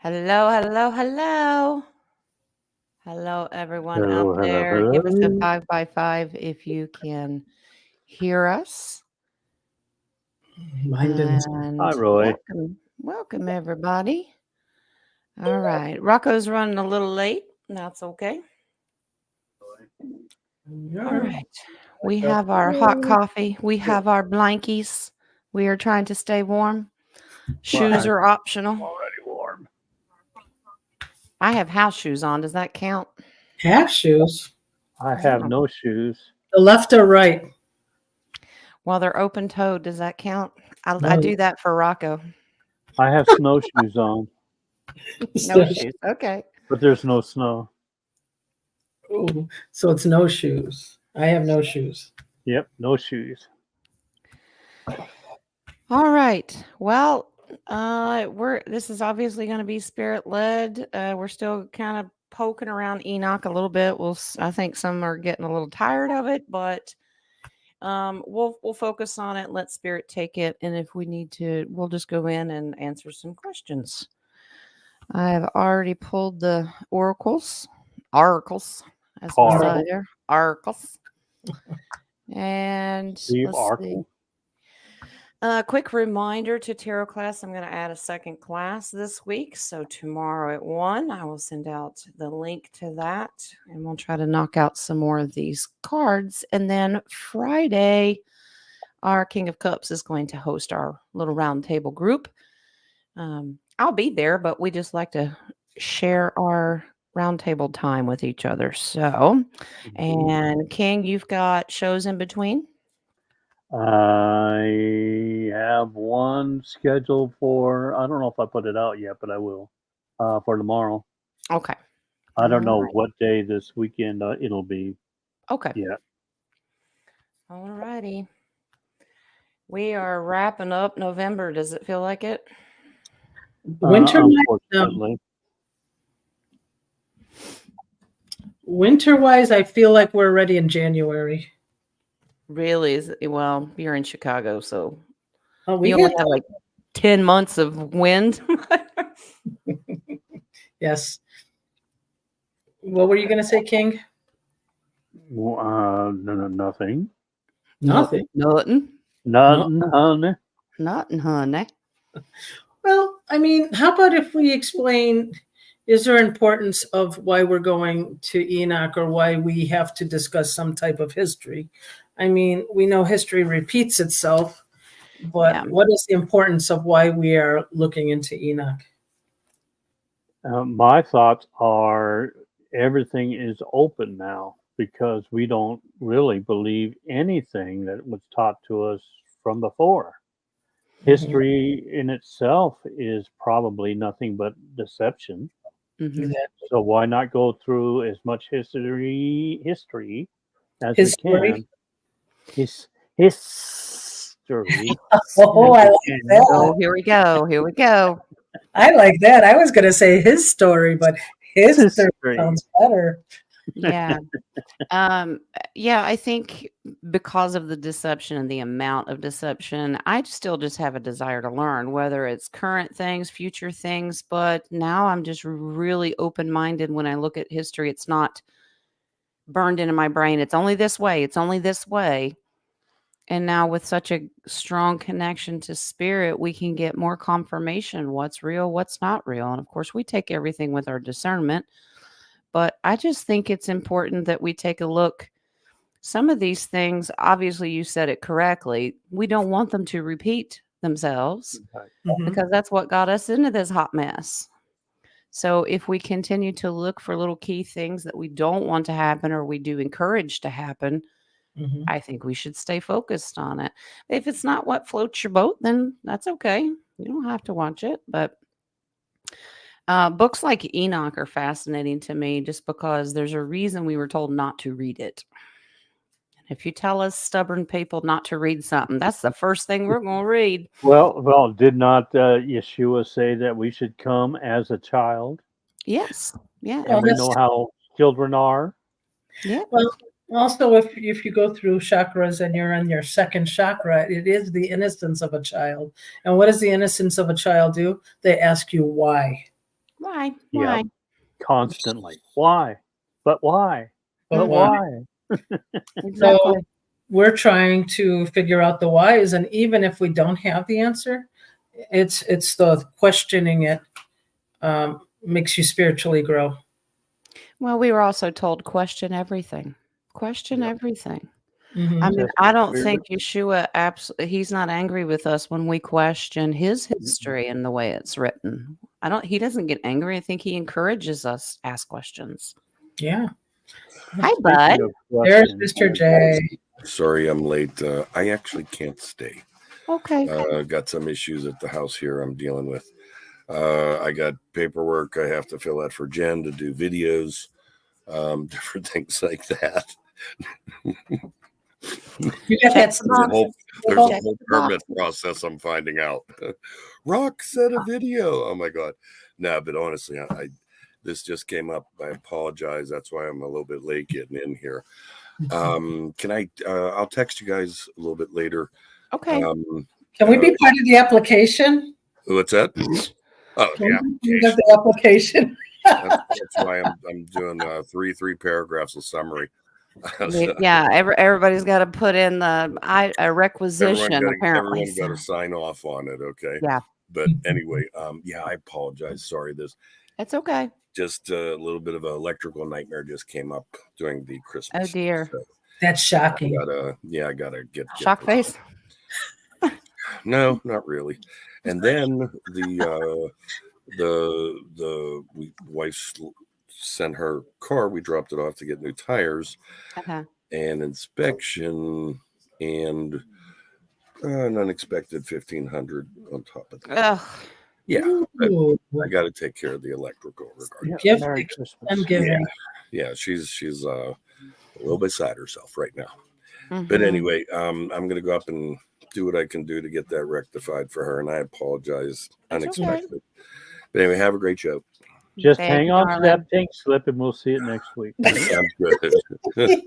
Hello, hello, hello. Hello, everyone out Hello, hello, there. Give us a hello. 5 by 5 if you can hear us. Mine didn't. Hi, And Roy. welcome, everybody. All right. Rocco's running a little late. That's okay. All right. We have our hot coffee. We have our blankies. We are trying to stay warm. Shoes Well, are optional. already warm. I have house shoes on. Does that count? Half shoes. I have no shoes. The left or right? Well, they're open toed. Does that count? I No. do that for Rocco. I have snowshoes on, No shoes. Okay. but there's no snow. Ooh, so it's no shoes. I have no shoes. Yep, no shoes. All right. Well, this is obviously going to be spirit led. We're still kind of poking around Enoch a little bit. I think some are getting a little tired of it, but we'll focus on it. Let spirit take it, and if we need to, we'll just go in and answer some questions. I've already pulled the oracles, as we say there, oracles, and Steve let's see. Arkle. Quick reminder to tarot class, I'm going to add a second class this week. So tomorrow at 1, I will send out the link to that, and we'll try to knock out some more of these cards. And then Friday, our King of Cups is going to host our little roundtable group. I'll be there, but we just like to share our roundtable time with each other. So, and King, you've got shows in between? I have one scheduled for, I don't know if I put it out yet, but I will, for tomorrow. Okay. I don't know Alright. what day this weekend it'll be Okay. yet. All righty. We are wrapping up November. Does it feel like it? Unfortunately. Winter-wise, I feel like we're already in January. Really? Well, you're in Chicago, so We you only have like 10 months of wind. Yes. What were you going to say, King? Nothing. Nothing. Nothing. Nothing, honey. Well, I mean, how about if we explain, is there importance of why we're going to Enoch or why we have to discuss some type of history? I mean, we know history repeats itself, but what is the importance of why we are looking into Enoch? My thoughts are everything is open now because we don't really believe anything that was taught to us from before. History in itself is probably nothing but deception. Mm-hmm. So why not go through as much history as we can? History. Oh, I like that. Oh, here we go. I like that. I was going to say his story, but his story sounds better. Yeah. Yeah, I think because of the deception and the amount of deception, I still just have a desire to learn, whether it's current things, future things. But now I'm just really open-minded when I look at history. It's not burned into my brain. It's only this way. It's only this way. And now with such a strong connection to spirit, we can get more confirmation what's real, what's not real. And of course, we take everything with our discernment. But I just think it's important that we take a look. Some of these things, obviously, you said it correctly. We don't want them to repeat themselves because that's what got us into this hot mess. So if we continue to look for little key things that we don't want to happen or we do encourage to happen, I think we should stay focused on it. If it's not what floats your boat, then that's okay. You don't have to watch it. But books like Enoch are fascinating to me just because there's a reason we were told not to read it. If you tell us stubborn people not to read something, that's the first thing we're going to read. Well, did not Yeshua say that we should come as a child? Yes. Yeah. And we know how children are. Yeah. Well, also, if you go through chakras and you're in your second chakra, it is the innocence of a child. And what does the innocence of a child do? They ask you why. Why? Yep. Why? Constantly. Why? But why? But But why? why? Exactly. So we're trying to figure out the whys, and even if we don't have the answer, it's the questioning it makes you spiritually grow. Well, we were also told question everything. Question Yep. everything. Mhm. I mean, Test I the don't spirit. think Yeshua he's not angry with us when we question his Mm-mm. history and the way it's written. He doesn't get angry. I think he encourages us to ask questions. Yeah. Hi, bud. Speaking of There's questions, Mr. J. Sorry I'm late. I actually can't stay. Okay. Got some issues at the house here I'm dealing with. I got paperwork I have to fill out for Jen to do videos, different things like that. You got Check that the boxes. There's a Check whole the permit boxes. process I'm finding out. Rock said a video. Oh my God. No, but honestly, I this just came up. I apologize. That's why I'm a little bit late getting in here. Can I I'll text you guys a little bit later. Okay. Can we be part of the application? What's that? Oh Can yeah. we be part of the application? That's why I'm doing three paragraphs of summary. Yeah, everybody's got to put in a requisition. Apparently, everyone got to sign off on it. Okay. Yeah. But anyway, yeah, I apologize. Sorry, this It's okay. just a little bit of an electrical nightmare just came up during the Christmas. Oh dear. So That's shocking. I gotta get Shock this. face. No, not really. And then the wife sent her car. We dropped it off to get new tires and inspection and an unexpected $1,500 on top of that. Ugh. Yeah, Ooh. I got to take care of the electrical regarding. Gift Merry Christmas. I'm giving. Yeah, she's a little beside herself right now. Mhm. But anyway, I'm gonna go up and do what I can do to get that rectified for her, and I apologize. That's Unexpected. okay. But anyway, have a great show. Just Thank hang you, on to darling. that pink slip and we'll see it next week. Sounds good.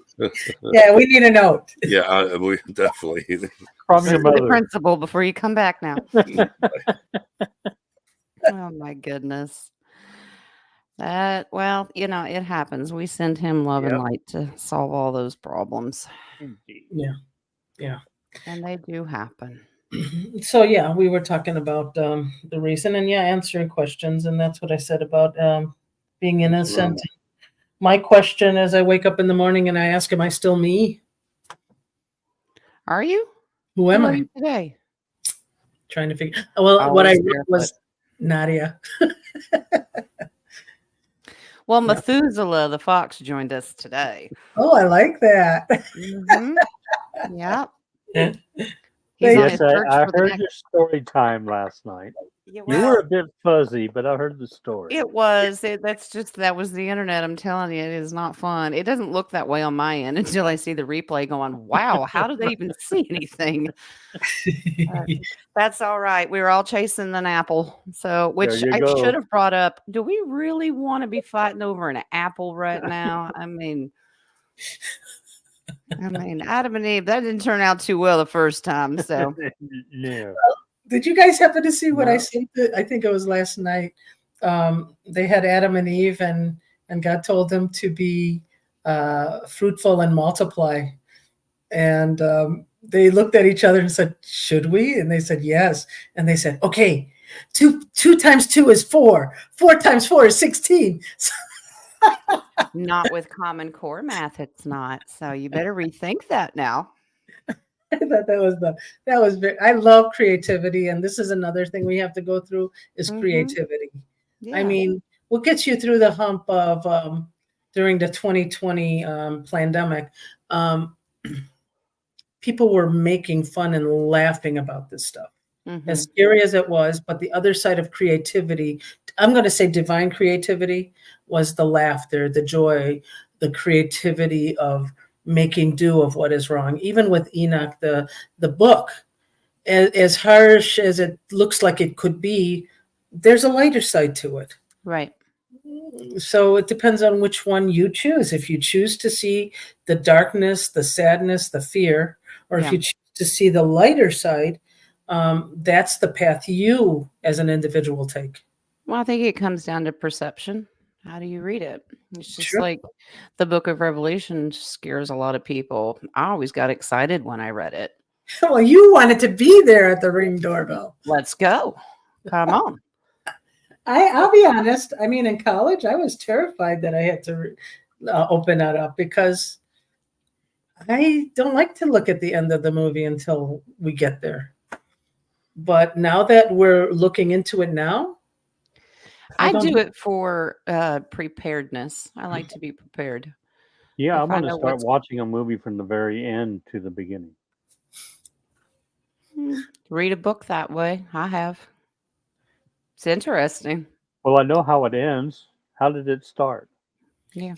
Yeah, we need a note. Yeah, we definitely. From your See the mother. principal before you come back now. Oh my goodness. Well, it happens. We send him love and Yep. light to solve all those problems. Indeed. Yeah. And they do happen. So yeah, we were talking about the reason and answering questions, and that's what I said about being innocent. right. My question as I wake up in the morning and I ask, am I still me? Are you? Who am Who are I? you today? Trying to figure. Well, what Always I wrote barefoot. was Nadia. Well, Yeah. Methuselah the fox joined us today. Oh, I like that. Mhm. Yep. Yeah. He's on Yes, his search I for the heard next. your story time last night. Yeah, You were a bit fuzzy, but I heard the story. It was. That was the internet. I'm telling you, it is not fun. It doesn't look that way on my end until I see the replay going, wow, how do they even see anything? That's all right. We were all chasing an apple. So, which you I go. should have brought up. Do we really want to be fighting over an apple right now? I mean, Adam and Eve, that didn't turn out too well the first time. So, Yeah. Did you guys happen to see what I No. sent? I think it was last night. They had Adam and Eve, and God told them to be fruitful and multiply. And they looked at each other and said, "Should we?" And they said, "Yes." And they said, "Okay, two times 2 is 4. 4 times 4 is 16." not with Common Core math, it's not. So, you better rethink that now. I thought that was very. I love creativity, and this is another thing we have to go through is Mhm. creativity. Yeah. I mean, what gets you through the hump of during the 2020 pandemic? People were making fun and laughing about this stuff. As Mhm. scary as it was, but the other side of creativity, I'm going to say divine creativity, was the laughter, the joy, the creativity of making do of what is wrong. Even with Enoch, the book, as harsh as it looks like it could be, there's a lighter side to it. Right. So it depends on which one you choose. If you choose to see the darkness, the sadness, the fear, or if Yeah. you choose to see the lighter side, that's the path you as an individual take. Well, I think it comes down to perception. How do you read it? It's just Sure. like the book of Revelation scares a lot of people. I always got excited when I read it. Well, you wanted to be there at the Ring doorbell. Let's go. Come on. I'll be honest. I mean, in college, I was terrified that I had to open that up because I don't like to look at the end of the movie until we get there. But now that we're looking into it now, I don't- do it for preparedness. I like to be prepared. Yeah, If I'm I going to know start what's watching a movie from the very end to the beginning. read a book that way. I have. It's interesting. Well, I know how it ends. How did it start? Yeah.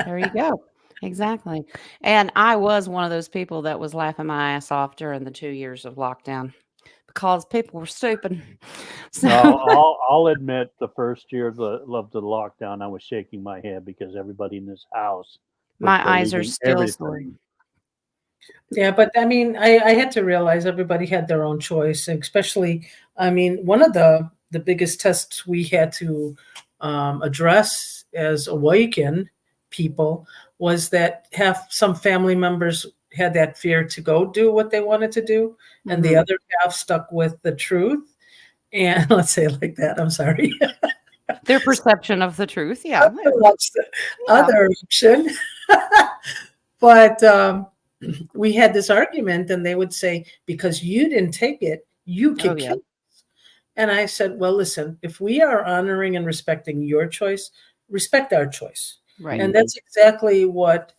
There you go. Exactly. And I was one of those people that was laughing my ass off during the 2 years of lockdown because people were stupid. So No, I'll admit the first year of the lockdown, I was shaking my head because everybody in this house was my eyes are believing still sore. everything. yeah, but I mean, I had to realize everybody had their own choice, and especially, I mean, one of the biggest tests we had to address as awakened people was that half some family members had that fear to go do what they wanted to do, and the Mhm. other half stuck with the truth. And let's say it like that. I'm sorry. Their perception of the truth. Yeah. That's the Yeah. other option. But we had this argument, and they would say, because you didn't take it, you could Oh, yeah. kill us. And I said, well, listen, if we are honoring and respecting your choice, respect our choice. Right. And that's exactly what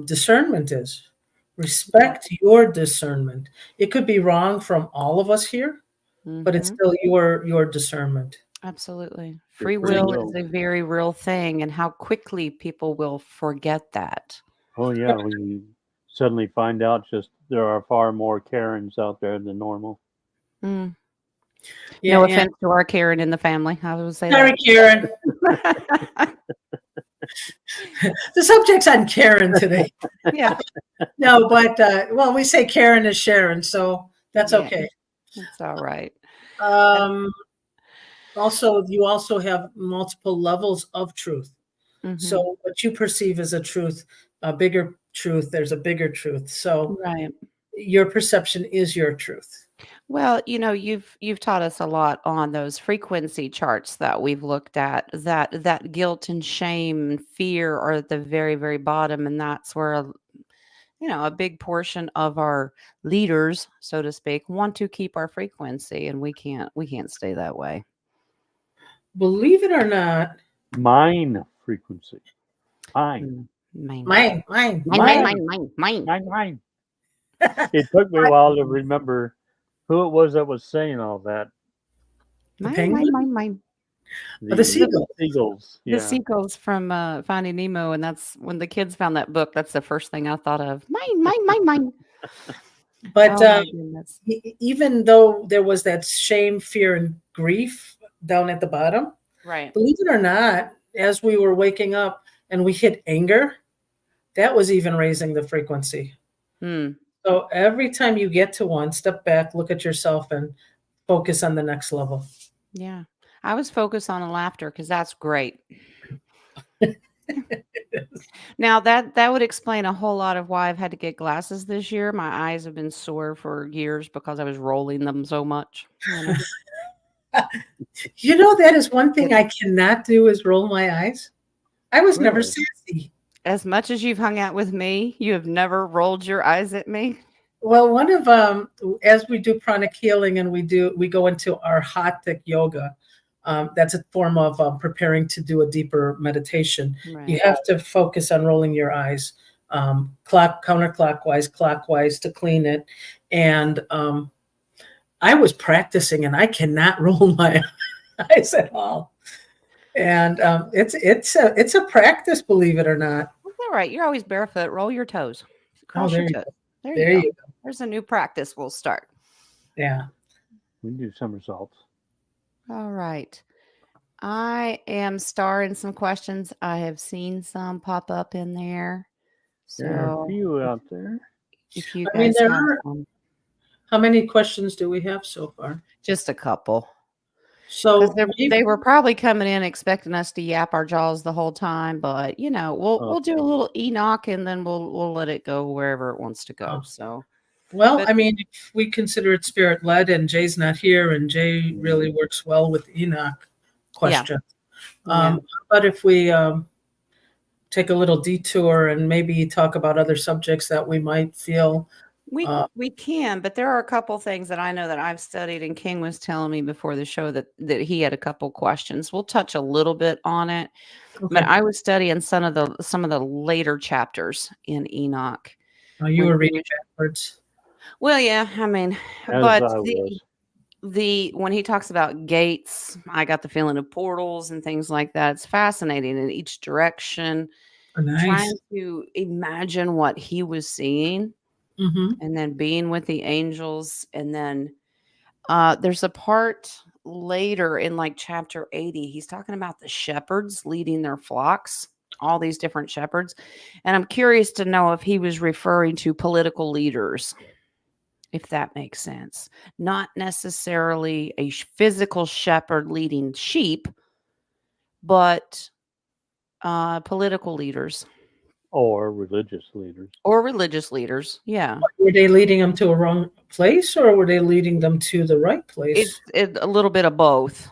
discernment is. Respect your discernment. It could be wrong from all of us here, but it's Mhm. still your discernment. Absolutely. Your Free free will will. is a very real thing, and how quickly people will forget that. Oh yeah, we suddenly find out just there are far more Karens out there than normal. Mm. Yeah, No yeah. offense to our Karen in the family. I would say Sorry, Karen. that. The subject's on Karen today. Yeah. No, but well, we say Karen is Sharon, so that's Yeah. okay. It's all right. Also, you also have multiple levels of truth. Mhm. So what you perceive as a truth, a bigger truth, there's a bigger truth. So Right. your perception is your truth. Well, you've taught us a lot on those frequency charts that we've looked at. That guilt and shame and fear are at the very, very bottom, and that's where a big portion of our leaders, so to speak, want to keep our frequency, and we can't stay that way. Believe it or not, Mine frequency. Mine. Mine. mine. Mine. It took me a while to remember who it was that was saying all that. Mine, penguin? mine. The seagull. Seagulls. The Yeah. seagulls from Finding Nemo, and that's when the kids found that book. That's the first thing I thought of. Mine. But Oh my goodness. even though there was that shame, fear, and grief down at the bottom, Right. believe it or not, as we were waking up and we hit anger, that was even raising the frequency. Hmm. So every time you get to one, step back, look at yourself, and focus on the next level. Yeah. I was focused on the laughter because that's great. Now that would explain a whole lot of why I've had to get glasses this year. My eyes have been sore for years because I was rolling them so much. You know, that is one thing I cannot do is roll my eyes. I was never Really? sassy. As much as you've hung out with me, you have never rolled your eyes at me. Well, one of as we do pranic healing and we go into our Hatha yoga. That's a form of preparing to do a deeper meditation. Right. You have to focus on rolling your eyes, counterclockwise, clockwise to clean it. And I was practicing, and I cannot roll my eyes at all. And it's a practice, believe it or not. That's all right. You're always barefoot. Roll your toes. Cross there your you toes. There There you go. you go. There's a new practice we'll start. Yeah. We do somersaults. All right. I am starring some questions. I have seen some pop up in there. There are a So few out there. if you I mean, guys there have are. some, How many questions do we have so far? just a couple. So they were probably coming in expecting us to yap our jaws the whole time, but we'll do a little Enoch and then we'll let it go wherever it wants to go. So, well, but I mean, if we consider it spirit led, and Jay's not here, and Jay really works well with Enoch question. yeah. But if we take a little detour and maybe talk about other subjects that we might feel. We can, but there are a couple things that I know that I've studied, and King was telling me before the show that he had a couple questions. We'll touch a little bit on it, but I was studying some of the later chapters in Enoch. You were reading backwards. Well, yeah, I mean, As but I was. when he talks about gates, I got the feeling of portals and things like that. It's fascinating in each direction. Nice. Trying to imagine what he was seeing. And then being with the angels. And then there's a part later in like chapter 80, he's talking about the shepherds leading their flocks, all these different shepherds. And I'm curious to know if he was referring to political leaders, if that makes sense. Not necessarily a physical shepherd leading sheep, but political leaders. Or religious leaders. Yeah. Were they leading them to a wrong place, or were they leading them to the right place? It's a little bit of both,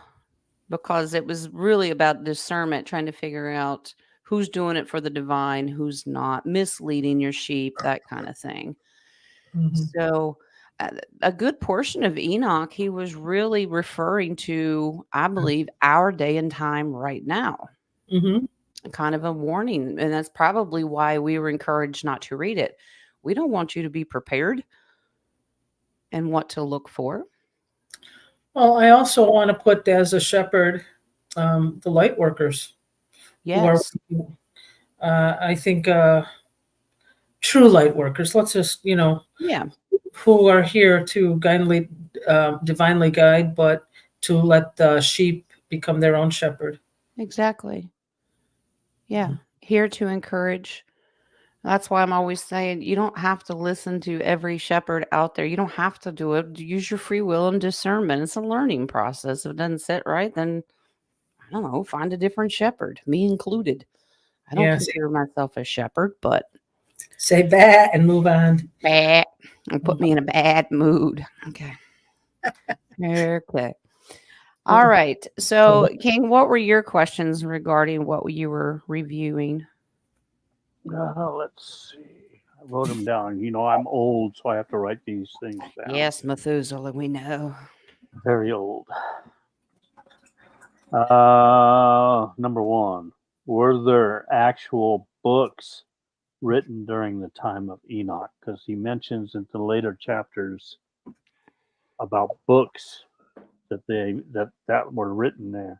because it was really about discernment, trying to figure out who's doing it for the divine, who's not, misleading your sheep, that kind of thing. So a good portion of Enoch, he was really referring to, I believe, our day and time right now. Kind of a warning. And that's probably why we were encouraged not to read it. We don't want you to be prepared and what to look for. Well, I also want to put as a shepherd, the light workers. Yes. Who are, I think, true light workers. Let's just, who are here to divinely guide, but to let the sheep become their own shepherd. Exactly. Yeah. Here to encourage. That's why I'm always saying you don't have to listen to every shepherd out there. You don't have to do it. Use your free will and discernment. It's a learning process. If it doesn't sit right, then I don't know, find a different shepherd, me included. I don't consider myself a shepherd, but say that and move on. Bah, and put me in a bad mood. Okay. Okay. All right. So, King, what were your questions regarding what you were reviewing? Let's see. I wrote them down. I'm old, so I have to write these things down. Yes, Methuselah, we know. Very old. Number one, were there actual books written during the time of Enoch? Because he mentions in the later chapters about books that were written there.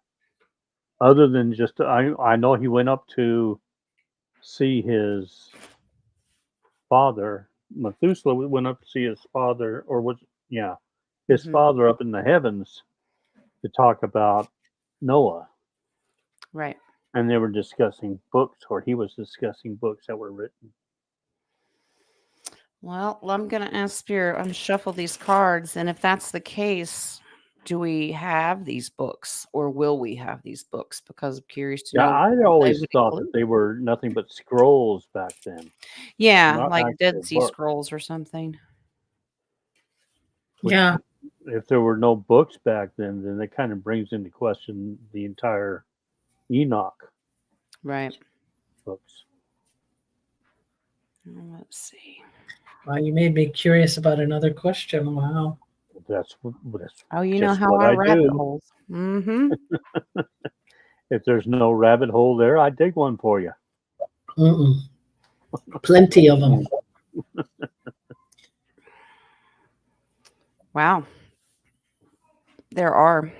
Other than just, I know he went up to see his father. Methuselah went up to see his father, his father up in the heavens to talk about Noah. Right. And they were discussing books, or he was discussing books that were written. Well, I'm going to ask Spirit, shuffle these cards. And if that's the case, do we have these books, or will we have these books? Because I'm curious to know. I always thought that they were nothing but scrolls back then. Yeah, like Dead Sea Scrolls or something. Yeah. If there were no books back then that kind of brings into question the entire Enoch. Right. Books. Let's see. Wow, you made me curious about another question. Wow. That's how I rabbit holes. If there's no rabbit hole there, I dig one for you. Plenty of them. Wow. There are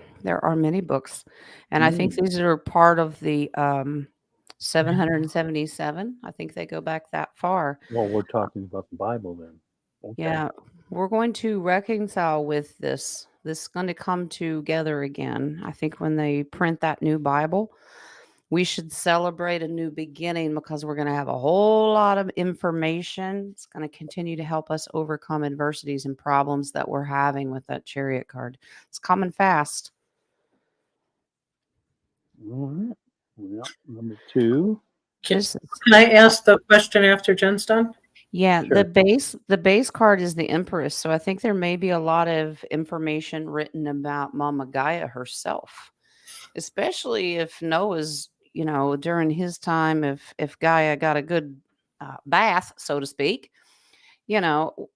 many books, and I think these are part of the 777. I think they go back that far. Well, we're talking about the Bible then. Okay. Yeah, we're going to reconcile with this. This is going to come together again. I think when they print that new Bible, we should celebrate a new beginning, because we're going to have a whole lot of information. It's going to continue to help us overcome adversities and problems that we're having with that Chariot card. It's coming fast. All right. Well, number 2. This is Can I ask the question after Jen's done? Yeah, Sure. the base card is the Empress, so I think there may be a lot of information written about Mama Gaia herself, especially if Noah's, during his time, if Gaia got a good bath, so to speak, you know,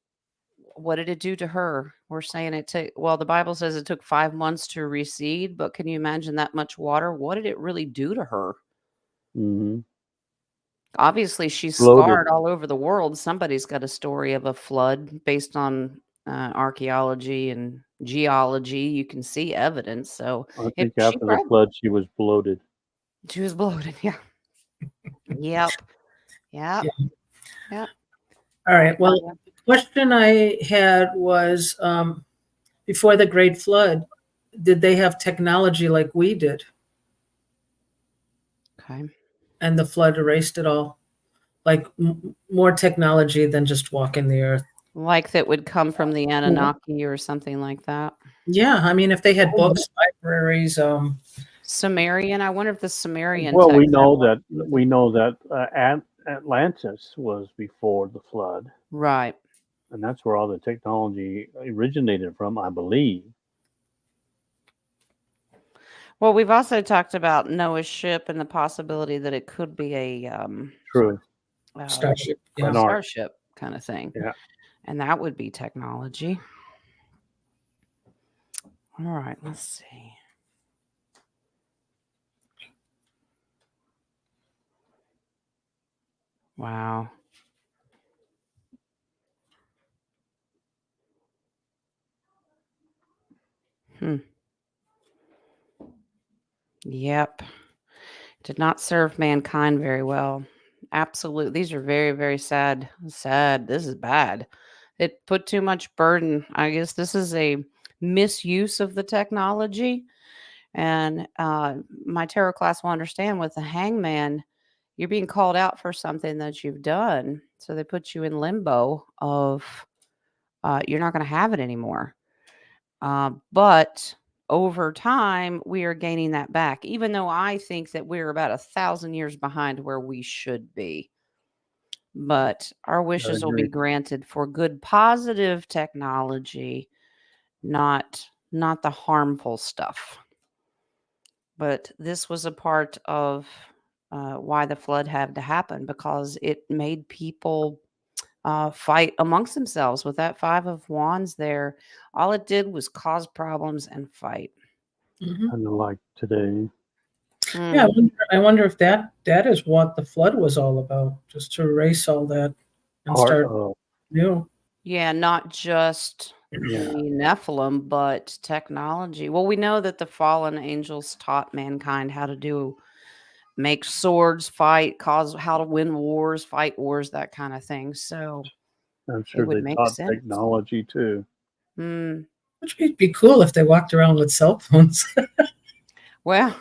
what did it do to her? We're saying it took, well, the Bible says it took 5 months to recede, but can you imagine that much water? What did it really do to her? Mm-hmm. Obviously, she's Bloated. scarred all over the world. Somebody's got a story of a flood based on archaeology and geology. You can see evidence. So I it, think after the flood, she was bloated. she was bloated. Yeah. Yep. Yep. Yeah. Yep. All right. Well, the question I had was before the Great Flood, did they have technology like we did? Okay. And the flood erased it all? Like more technology than just walking the earth? Like that would come from the Anunnaki or something like that. Yeah. I mean, if they had books, libraries, Sumerian. I wonder if the Sumerian. Well, we text- know that Atlantis was before the flood, Right. and that's where all the technology originated from, I believe. Well, we've also talked about Noah's ship and the possibility that it could be a True. starship. a Yeah. An ark. starship kind of thing. Yeah. And that would be technology. All right, let's see. Wow. Yep. Did not serve mankind very well. Absolutely. These are very, very sad. Sad. This is bad. It put too much burden. I guess this is a misuse of the technology. And my tarot class will understand with the hangman, you're being called out for something that you've done. So they put you in limbo of you're not going to have it anymore. But over time, we are gaining that back, even though I think that we're about 1,000 years behind where we should be. But our wishes will be agree. granted for good, positive technology, not the harmful stuff. But this was a part of why the flood had to happen because it made people fight amongst themselves with that 5 of Wands there. All it did was cause problems and fight. Mhm. Kind of like today. Yeah, I wonder if that is what the flood was all about, just to erase all that and Part start of, new. Yeah, not just yeah. the Nephilim, but technology. Well, we know that the fallen angels taught mankind how to make swords, fight, cause how to win wars, fight wars, that kind of thing. So I'm sure would they make taught sense. technology too. Which would be cool if they walked around with cell phones. Well,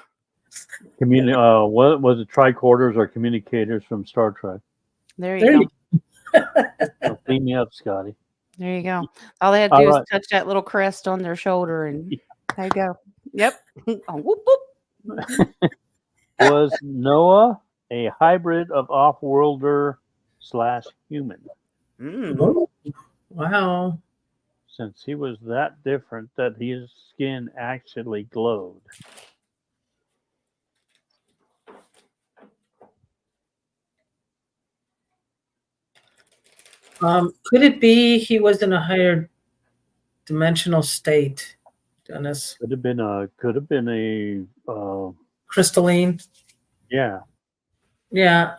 What was it? Tricorders or communicators from Star Trek? there There you you go. So clean me up, Scotty. There you go. All they had to All do is right. touch that little crest on their shoulder, and there you go. Yep. Oh, whoop, whoop. Was Noah a hybrid of off-worlder / human? Oh, wow. Since he was that different that his skin actually glowed. Could it be he was in a higher dimensional state, Dennis? Could have been a Crystalline? yeah. Yeah.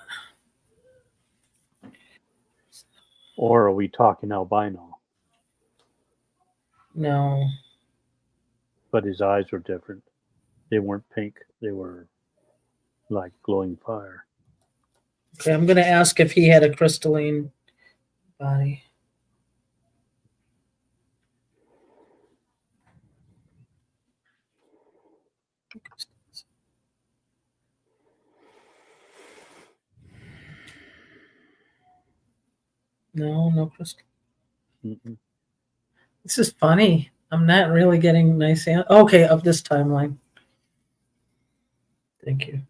Or are we talking albino? No. But his eyes were different. They weren't pink. They were like glowing fire. Okay, I'm going to ask if he had a crystalline body. No crystal. Mm-mm. This is funny. I'm not really getting nice answer. Okay, of this timeline. Thank you.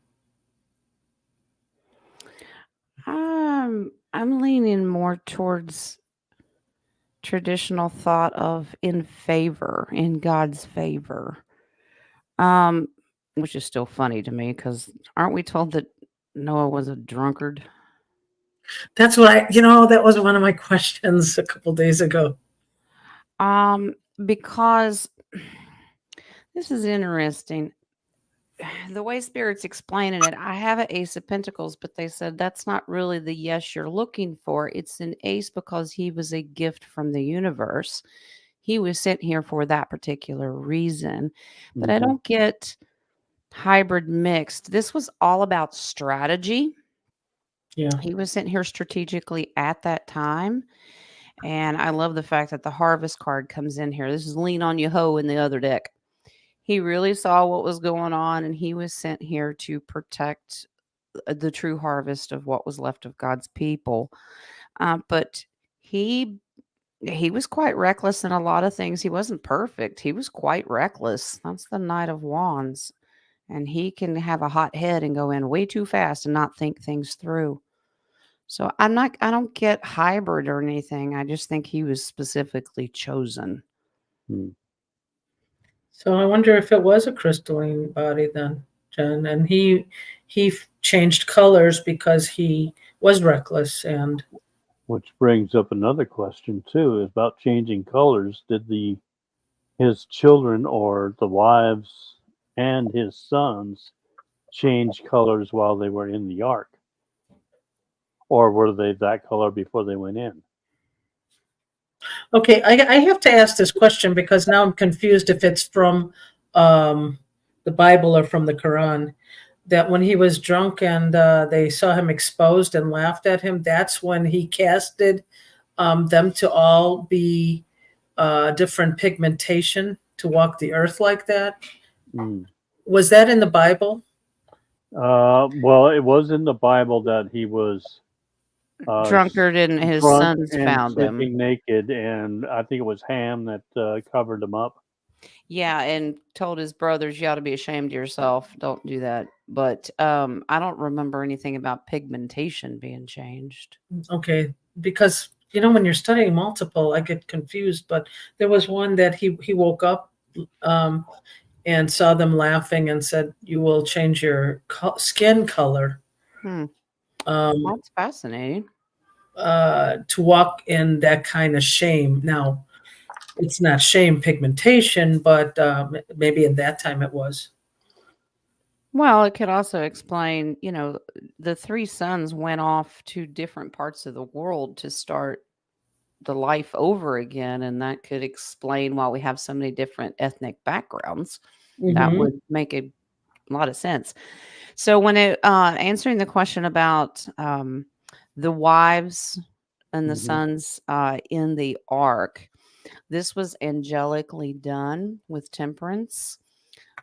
I'm leaning more towards traditional thought of in favor, in God's favor. Um, which is still funny to me because aren't we told that Noah was a drunkard? That's what that was one of my questions a couple days ago. Because this is interesting. The way Spirit's explaining it, I have an Ace of Pentacles, but they said that's not really the yes you're looking for. It's an ace because he was a gift from the universe. He was sent here for that particular reason. But I Mhm. don't get hybrid mixed. This was all about strategy. Yeah. He was sent here strategically at that time. And I love the fact that the harvest card comes in here. This is lean on your hoe in the other deck. He really saw what was going on, and he was sent here to protect the true harvest of what was left of God's people. But he was quite reckless in a lot of things. He wasn't perfect. He was quite reckless. That's the Knight of Wands. And he can have a hot head and go in way too fast and not think things through. So I don't get hybrid or anything. I just think he was specifically chosen. Hmm. So I wonder if it was a crystalline body then, Jen, and he changed colors because he was reckless and Which brings up another question too, is about changing colors. Did his children or the wives and his sons change colors while they were in the ark? Or were they that color before they went in? okay. I have to ask this question because now I'm confused if it's from the Bible or from the Quran. That when he was drunk and they saw him exposed and laughed at him, that's when he casted them to all be different pigmentation to walk the earth like that. Mm. Was that in the Bible? Well, it was in the Bible that he was Drunkard and his drunk sons and found him. sleeping naked, and I think it was Ham that covered him up. Yeah, and told his brothers, "You ought to be ashamed of yourself. Don't do that." But I don't remember anything about pigmentation being changed. Okay, because when you're studying multiple, I get confused. But there was one that he woke up um, and saw them laughing and said, "You will change your skin color Hmm, um, that's fascinating. to walk in that kind of shame." Now, it's not shame pigmentation, but maybe at that time it was. Well, it could also explain, the three sons went off to different parts of the world to start the life over again, and that could explain why we have so many different ethnic backgrounds. That Mm-hmm. would make a lot of sense. So when it answering the question about the wives and the Hmm. sons in the ark, this was angelically done with temperance.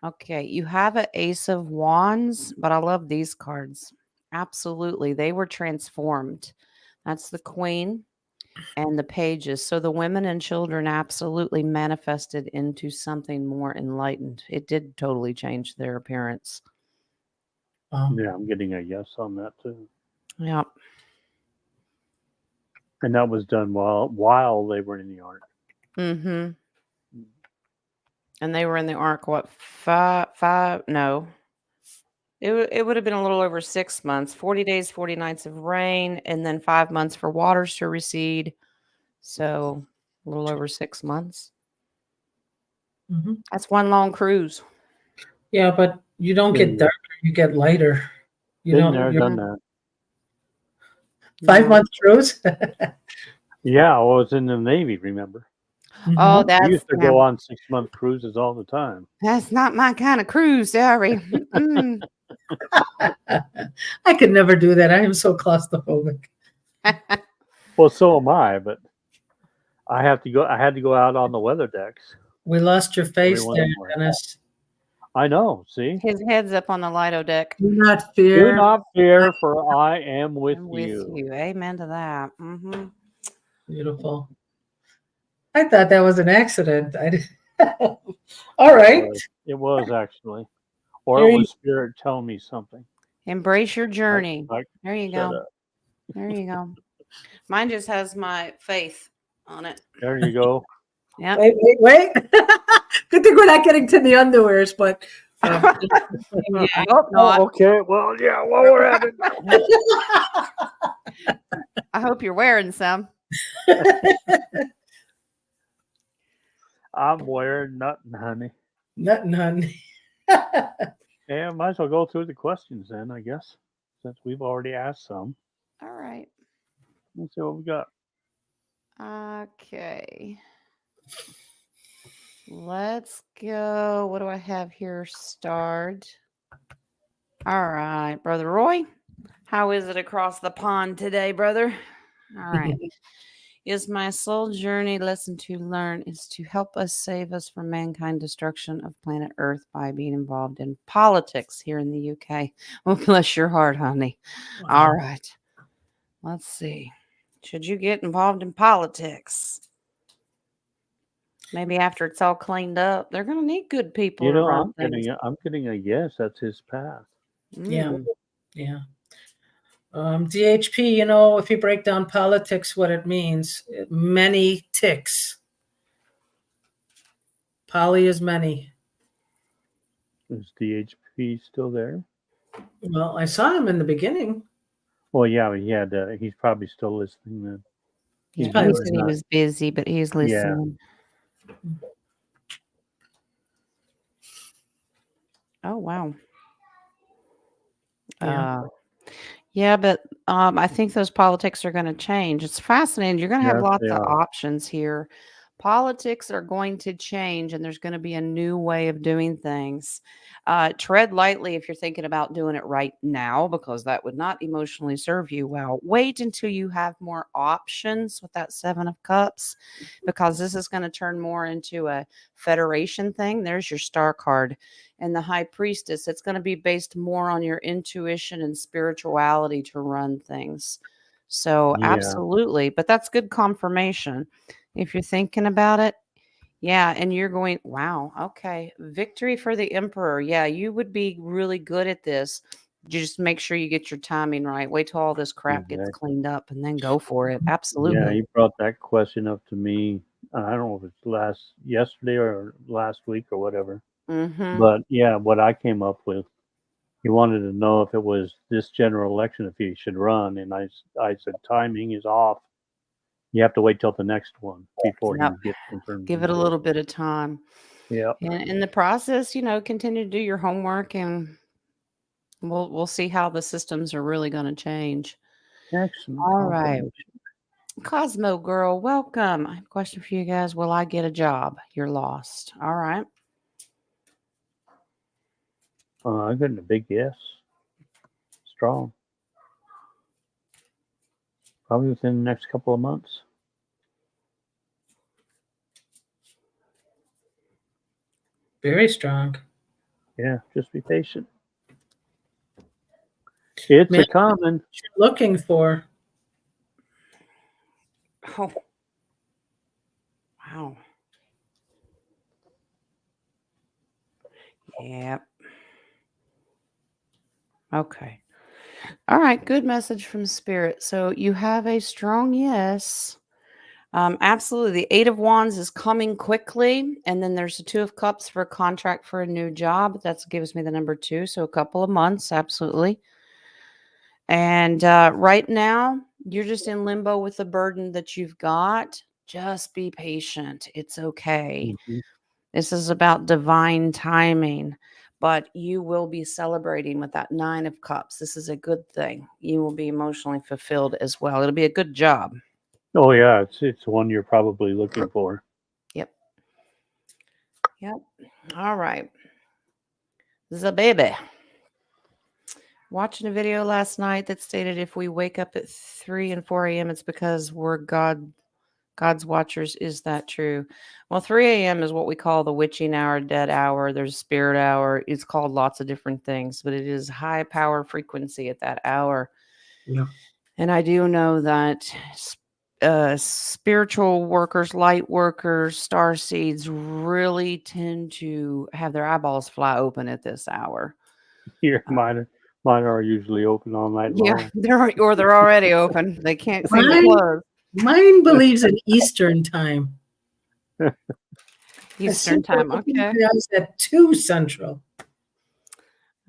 Okay, you have an ace of wands, but I love these cards. Absolutely, they were transformed. That's the queen and the pages. So the women and children absolutely manifested into something more enlightened. It did totally change their appearance. Yeah, I'm getting a yes on that too. Yeah. And that was done while they were in the ark. Mm-hmm. And they were in the ark, what, five? No. It would have been a little over 6 months, 40 days, 40 nights of rain, and then 5 months for waters to recede. So a little over 6 months. Mm-hmm. That's one long cruise. Yeah, but you don't get darker; you get lighter. You Been don't. there, You're done that. 5 month cruise. Yeah, I was in the Navy, remember? Oh, Mhm. We that's used to go on 6-month cruises all the time. that's not my kind of cruise, sorry. Mm-mm. I could never do that. I am so claustrophobic. Well, so am I, but I had to go out on the weather decks We lost your every face once there, in a while. Dennis. I know, see? His head's up on the Lido deck. Do not Do fear. not fear, for I am with I'm with you. you. Amen to that. Mm-hmm. Beautiful. I thought that was an accident. I did. All It right. was. It was actually. Or it was spirit telling me something. Embrace your journey. There you shut go. up. There you go. Mine just has my faith on it. There you go. Yeah. Wait. Good thing we're not getting to the underwears, but I hope not. Okay. Well, yeah. While we're at it, I hope you're wearing some. I'm wearing nothing, honey. none. Yeah, might as well go through the questions then, I guess, since we've already asked some. All right. Let's see what we got. Okay. Let's go. What do I have here? Start. All right, Brother Roy. How is it across the pond today, brother? All right. Is my sole journey lesson to learn is to help us save us from mankind destruction of planet Earth by being involved in politics here in the UK. Well, bless your heart, honey. Wow. All right. Let's see. Should you get involved in politics? Maybe after it's all cleaned up, they're going to need good people You to know, run I'm things. getting a yes. That's his path. Yeah. Mm. Yeah. DHP, you know, if you break down politics, what it means, many ticks. Poly is many. Is DHP still there? Well, I saw him in the beginning. Well, yeah, he had. He's probably still listening then. Yeah, He's he really said he not. was busy, but he's Yeah. listening. Oh, wow. Yeah. Yeah, but I think those politics are going to change. It's fascinating. You're going to have Yes, lots they of are. options here. Politics are going to change, and there's going to be a new way of doing things. Tread lightly if you're thinking about doing it right now, because that would not emotionally serve you well. Wait until you have more options with that Seven of Cups, because this is going to turn more into a federation thing. There's your star card. And the high priestess, it's going to be based more on your intuition and spirituality to run things. So, Yeah. absolutely. But that's good confirmation. If you're thinking about it, yeah. And you're going, wow, okay. Victory for the emperor. Yeah, you would be really good at this. Just make sure you get your timing right. Wait till all this crap gets Exactly. cleaned up and then go for it. Yeah, Absolutely. he brought that question up to me. I don't know if it's yesterday or last week or whatever. Mm-hmm. But yeah, what I came up with, he wanted to know if it was this general election if he should run, and I said timing is off. You have to wait till the next one before Yep. he gets confirmed. Give it a little bit of time. Yeah. And in the process, continue to do your homework, and we'll see how the systems are really going to change. Excellent. All right. confirmation. Cosmo girl, welcome. I have a question for you guys. Will I get a job? You're lost. All right. I'm getting a big yes. Strong. Probably within the next couple of months. Very strong. Yeah, just be patient. It's Man, a common. what you're looking for. Oh. Wow. Yep. Okay. All right. Good message from Spirit. So you have a strong yes. Absolutely. The Eight of Wands is coming quickly. And then there's the Two of Cups for a contract for a new job. That gives me the number 2. So a couple of months. Absolutely. And right now, you're just in limbo with the burden that you've got. Just be patient. It's okay. Mhm. This is about divine timing, but you will be celebrating with that 9 of Cups. This is a good thing. You will be emotionally fulfilled as well. It'll be a good job. Oh yeah, it's one you're probably looking for. Yep. Yep. All right. The baby. Watching a video last night that stated if we wake up at 3 and 4 a.m., it's because we're God's watchers. Is that true? Well, 3 a.m. is what we call the witching hour, dead hour. There's spirit hour. It's called lots of different things, but it is high power frequency at that hour. Yeah. And I do know that spiritual workers, light workers, star seeds really tend to have their eyeballs fly open at this hour. Here, mine are usually open all night Yeah, long. they're already open. They can't seem to Mine, close. mine believes in Eastern time. Eastern time. Okay. I was at 2 Central.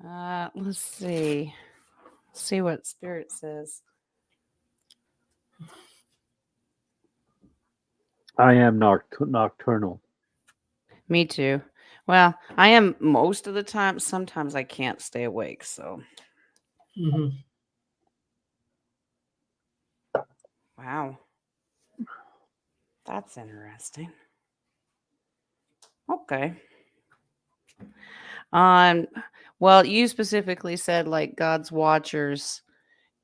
Let's see. See what Spirit says. I am nocturnal. Me too. Well, I am most of the time. Sometimes I can't stay awake. So, Mhm. wow. That's interesting. Okay. Well, you specifically said like God's watchers.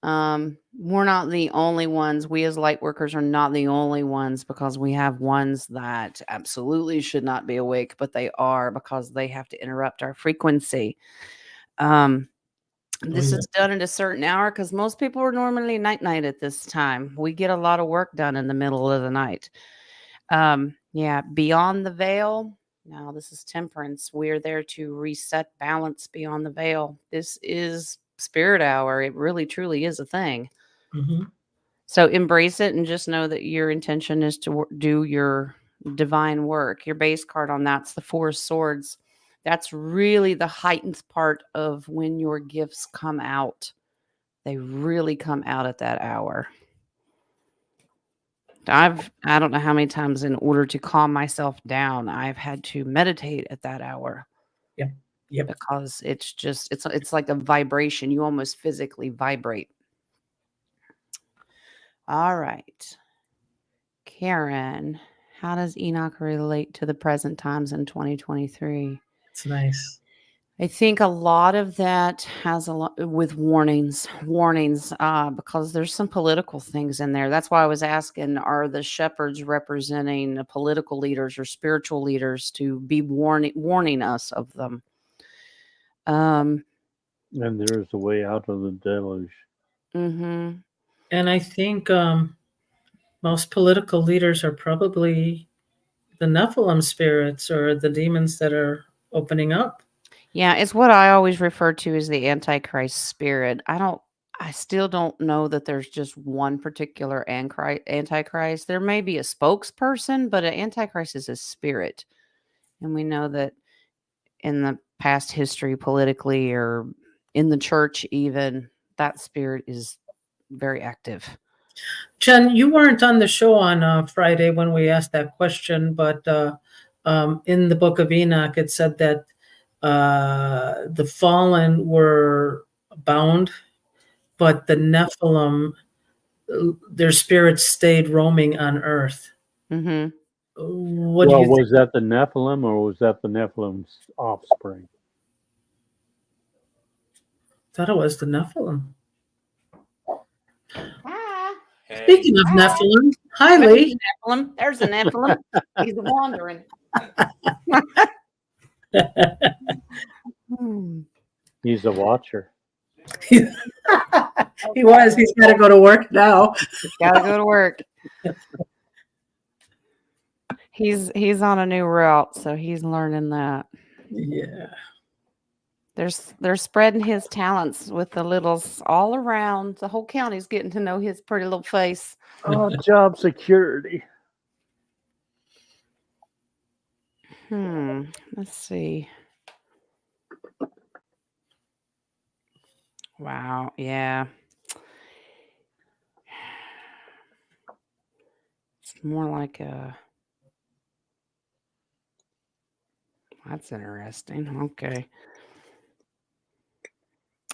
We're not the only ones. We as light workers are not the only ones because we have ones that absolutely should not be awake, but they are because they have to interrupt our frequency. This yeah. is done at a certain hour because most people are normally night at this time. We get a lot of work done in the middle of the night. Yeah, beyond the veil. Now, this is temperance. We're there to reset balance beyond the veil. This is spirit hour. It really, truly is a thing. Mhm. So embrace it and just know that your intention is to do your divine work. Your base card on that's the Four of Swords. That's really the heightened part of when your gifts come out. They really come out at that hour. I don't know how many times in order to calm myself down, I've had to meditate at that hour Yep. because it's just it's like a vibration. You almost physically vibrate. All right. Karen, how does Enoch relate to the present times in 2023? It's nice. I think a lot of that has a lot with warnings, because there's some political things in there. That's why I was asking, are the shepherds representing the political leaders or spiritual leaders to be warning us of them? And there is a way out of the deluge. Mm-hmm. And I think most political leaders are probably the Nephilim spirits or the demons that are opening up. Yeah, it's what I always refer to as the Antichrist spirit. I still don't know that there's just one particular Antichrist. There may be a spokesperson, but an Antichrist is a spirit. And we know that in the past history, politically or in the church, even, that spirit is very active. Jen, you weren't on the show on Friday when we asked that question, but in the book of Enoch, it said that the fallen were bound, but the Nephilim, their spirits stayed roaming on earth. Mm-hmm. What do Well, you think? was that the Nephilim or was that the Nephilim's offspring? Thought it was the Nephilim. Hey, Speaking of Nephilim, hi Lee. Nephilim. There's a Nephilim. He's wandering. He's a watcher. He was. He's got to go to work now. Gotta go to work. He's on a new route, so he's learning that. Yeah. They're spreading his talents with the littles all around. The whole county's getting to know his pretty little face. Oh, job security. Let's see. Wow, yeah. It's more like a... That's interesting. Okay.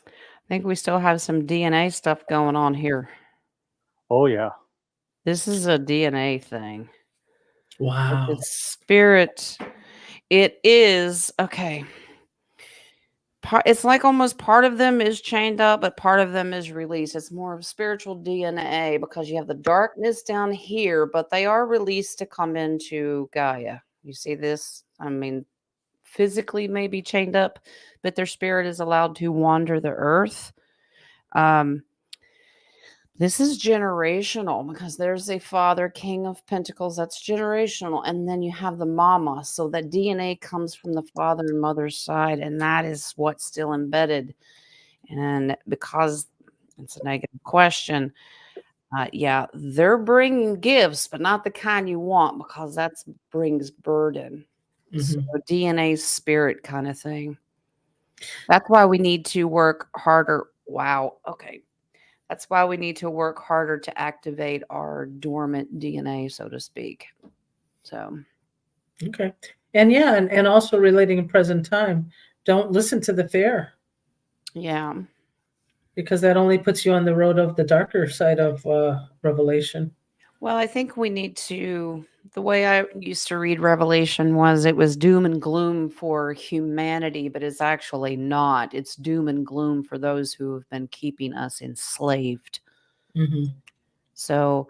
I think we still have some DNA stuff going on here. Oh, yeah. This is a DNA thing. Wow. The spirit, it is, okay. It's like almost part of them is chained up, but part of them is released. It's more of spiritual DNA because you have the darkness down here, but they are released to come into Gaia. You see this? I mean, physically maybe chained up, but their spirit is allowed to wander the earth. This is generational because there's a father, King of Pentacles, that's generational. And then you have the mama. So that DNA comes from the father and mother's side, and that is what's still embedded. And because it's a negative question, yeah, they're bringing gifts, but not the kind you want because that brings burden. So Mhm. DNA spirit kind of thing. That's why we need to work harder. Wow. Okay. That's why we need to work harder to activate our dormant DNA, so to speak. So, Okay. And yeah, and also relating in present time, don't listen to the fear yeah. because that only puts you on the road of the darker side of revelation. Well, I think we need to. The way I used to read Revelation was it was doom and gloom for humanity, but it's actually not. It's doom and gloom for those who have been keeping us enslaved. Mhm. So,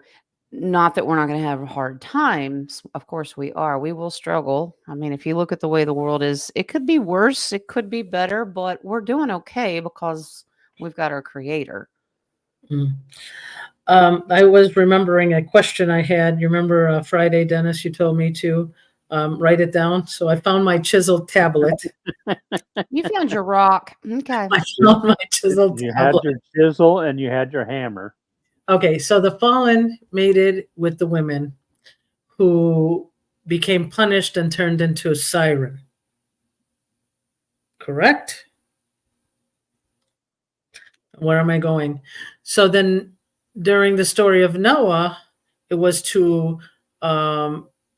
not that we're not going to have hard times. Of course, we are. We will struggle. I mean, if you look at the way the world is, it could be worse, it could be better, but we're doing okay because we've got our creator. Mm. I was remembering a question I had. You remember Friday, Dennis? You told me to write it down. So I found my chiseled tablet. You found your rock. Okay. I found my chiseled You had tablet. your chisel and you had your hammer. Okay, so the fallen mated with the women who became punished and turned into a siren. Correct? Where am I going? So then during the story of Noah, it was to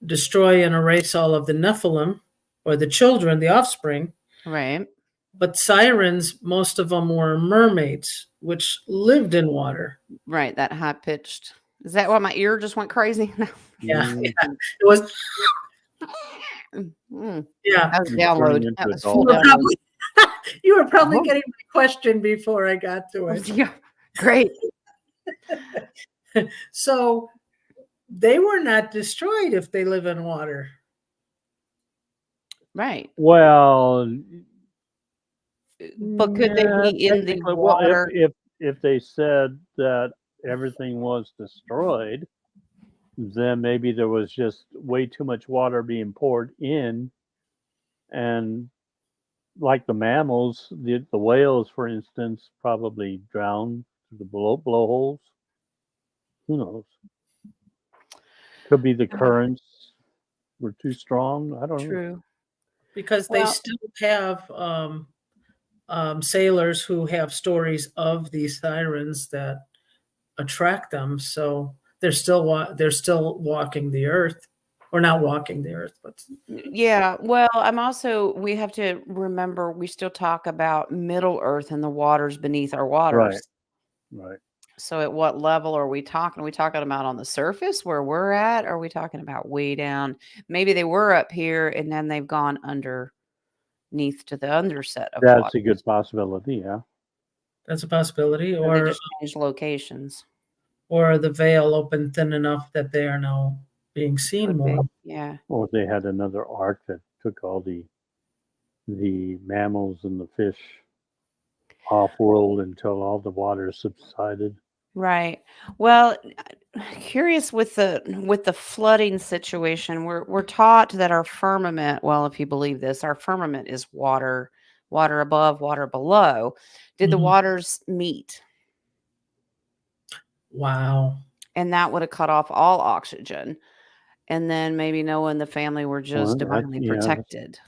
destroy and erase all of the Nephilim or the children, the offspring. Right. But sirens, most of them were mermaids, which lived in water. Right. That high pitched. Is that why my ear just went crazy? Yeah, Mm, yeah. It was, yeah. That was you turned download. into That a was You full were dolphin. download. probably, you were probably Oh. getting my question before I got to it. Yeah. Great. So they were not destroyed if they live in water. Right. Well, But could they yeah, be in the technically, well, water? if they said that everything was destroyed, then maybe there was just way too much water being poured in, and like the mammals, the whales, for instance, probably drowned through the blowholes. Who knows? Could be the currents were too strong. I don't know. True. Because they Well, still have sailors who have stories of these sirens that attract them. So they're still walking the earth, or not walking the earth, but yeah. Well, we have to remember we still talk about Middle Earth and the waters beneath our Right, waters. right. So at what level are we talking? Are we talking about on the surface where we're at? Or are we talking about way down? Maybe they were up here and then they've gone underneath to the underset of That's a good waters. possibility. Yeah. that's a possibility. Or they just changed locations. Or the veil opened thin enough that they are now being seen Could be. more. Yeah. Or they had another ark that took all the mammals and the fish off world until all the water subsided. Right. Well, curious with the flooding situation, we're taught that our firmament, well, if you believe this, our firmament is water, water above, water below. Did the Mhm. waters meet? Wow. And that would have cut off all oxygen. And then maybe Noah and the family were just Well, that's divinely protected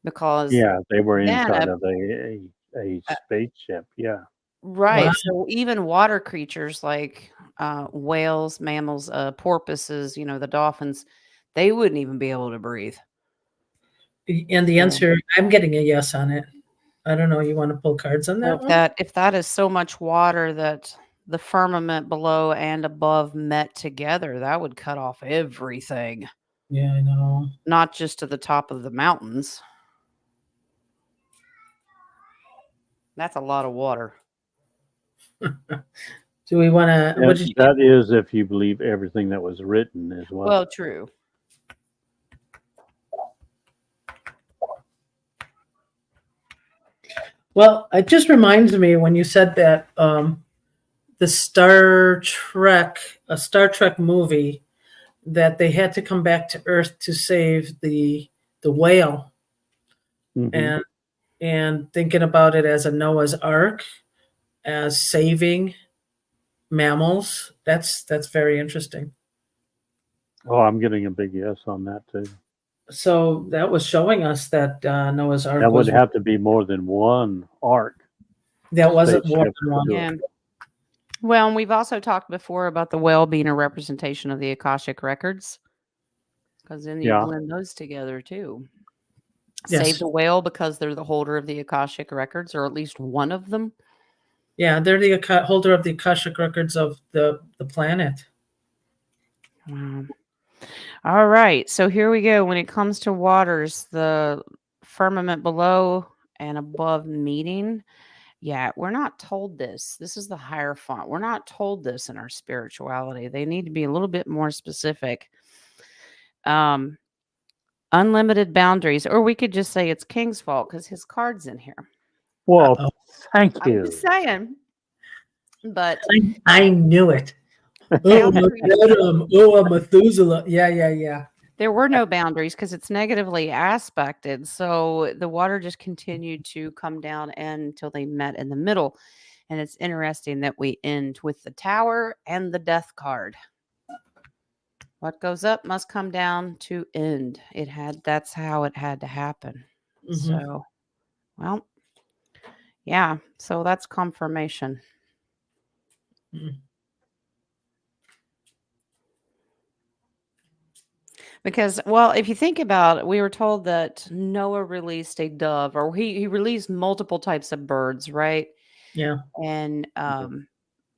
because yeah, they were then inside of a a spaceship. Yeah. Wow. right. So even water creatures like whales, mammals, porpoises, the dolphins, they wouldn't even be able to breathe. And the So, answer, I'm getting a yes on it. I don't know. You want to pull cards on so that if one? that is so much water that the firmament below and above met together, that would cut off everything, Yeah, I know. not just to the top of the mountains. That's a lot of water. Do we want to? What And did you? that is if you believe everything that was written as well. Well, true. Well, it just reminds me when you said that a Star Trek movie that they had to come back to Earth to save the whale, Mhm. and thinking about it as a Noah's Ark, as saving mammals. That's very interesting. Oh, I'm getting a big yes on that too. So that was showing us that Noah's Ark That would was have to be more than one ark. that wasn't more spaceship than one. to do Yeah. it. Well, and we've also talked before about the whale being a representation of the Akashic records, because then you Yeah. blend those together too. Yes. Save the whale because they're the holder of the Akashic records, or at least one of them. Yeah, they're the holder of the Akashic records of the planet. Wow. All right. So here we go. When it comes to waters, the firmament below and above meeting. Yeah, we're not told this. This is the higher font. We're not told this in our spirituality. They need to be a little bit more specific. Unlimited boundaries, or we could just say it's King's fault because his card's in here. Well, Uh-oh. thank I'm you. just saying. But I knew it. Oh, Methuselah. Yeah. there were no boundaries because it's negatively aspected. So the water just continued to come down until they met in the middle. And it's interesting that we end with the tower and the death card. What goes up must come down to end. That's how it had to happen. Mhm. So, well, yeah. So that's confirmation. Mhm. Because, well, if you think about it, we were told that Noah released a dove, or he released multiple types of birds, right? Yeah. And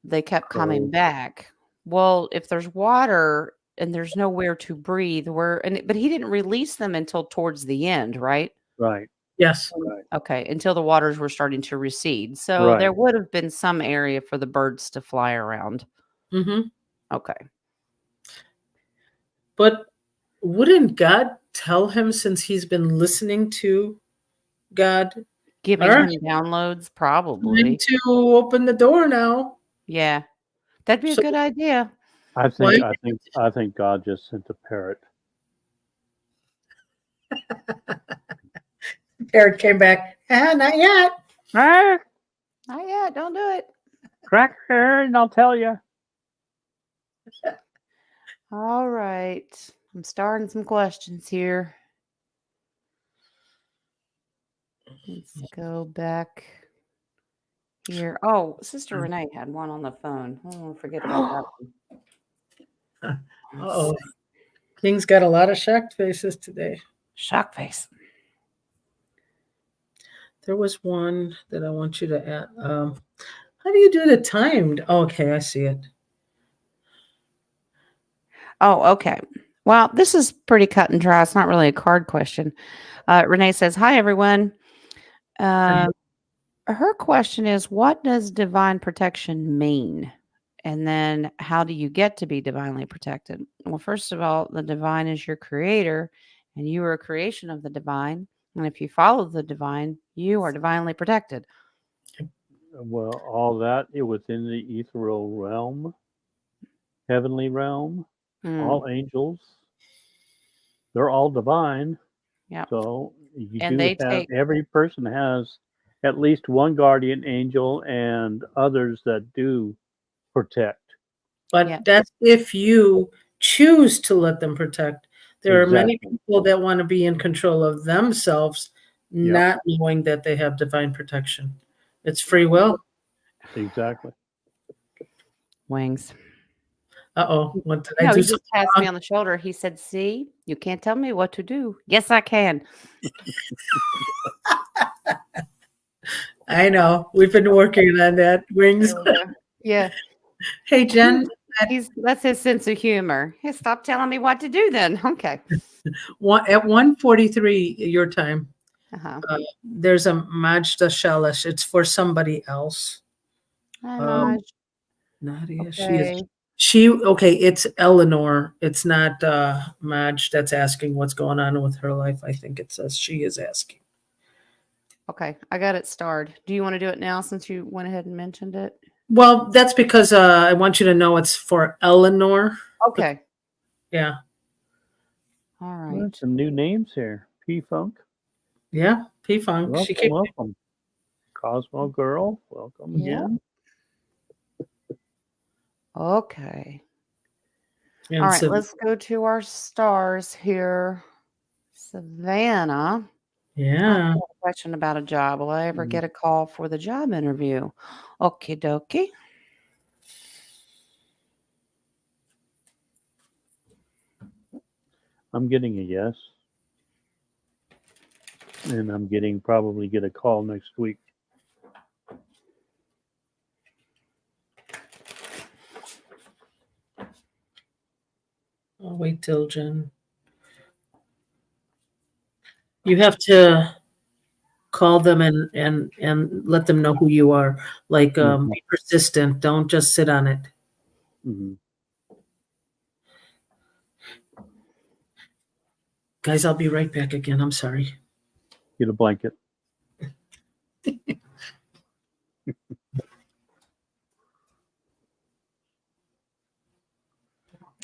they kept coming Crow. back. Well, if there's water and there's nowhere to breathe, but he didn't release them until towards the end, right? Right. Yes. Right. Okay, until the waters were starting to recede. So there Right. would have been some area for the birds to fly around. Mm-hmm. Okay. But wouldn't God tell him, since he's been listening to God, Giving all him right, downloads, time probably. to open the door now? Yeah. That'd be a So good idea. I why? think God just sent a parrot. Eric came back. Not yet. Ah, Not yet. Don't do it. crack her and I'll tell you. All right. I'm starting some questions here. Let's go back here. Oh, Sister Renee had one on the phone. Oh, forget about that one. Uh-oh. King's got a lot of shocked faces today. Shock face. There was one that I want you to add. How do you do the timed? Okay, I see it. Oh, okay. Well, this is pretty cut and dry. It's not really a card question. Renee says, "Hi, everyone." Her question is, what does divine protection mean? And then how do you get to be divinely protected? Well, first of all, the divine is your creator, and you are a creation of the divine. And if you follow the divine, you are divinely protected. Well, all that it within the ethereal realm, heavenly realm, all angels, they're all divine. Yeah. So you And do they have take every person has at least one guardian angel and others that do protect. But Yeah. that's if you choose to let them protect. There are many Exactly. people that want to be in control of themselves, Yep. not knowing that they have divine protection. It's free will. Exactly. wings. Uh-oh. What did I No, do? he just tapped me on the shoulder. He said, "See, you can't tell me what to do." Yes, I can. I know. We've been working on that. Wings. Yeah. Hey, Jen. That's his sense of humor. Hey, stop telling me what to do then. Okay. At 1:43 your time, Uh-huh. there's a Majda Shalish. It's for somebody else. Hi, Maj. Nadia. Okay. Okay, it's Eleanor. It's not Maj that's asking what's going on with her life. I think it says she is asking. Okay. I got it starred. Do you want to do it now since you went ahead and mentioned it? Well, that's because I want you to know it's for Eleanor. Okay. Yeah. All Well, right. some new names here. P-Funk. Yeah. P-Funk. She Welcome, came. welcome. Cosmo Girl. Welcome Yeah. again. Okay. And All right. so, Let's go to our stars here. Savannah. I yeah. have a question about a job. Will I ever Mhm. get a call for the job interview? Okie dokie. I'm getting a yes. And I'm probably get a call next week. I'll wait till Jen. You have to call them and let them know who you are. Like, be persistent. Don't just sit on it. Mhm. Guys, I'll be right back again. I'm sorry. Get a blanket.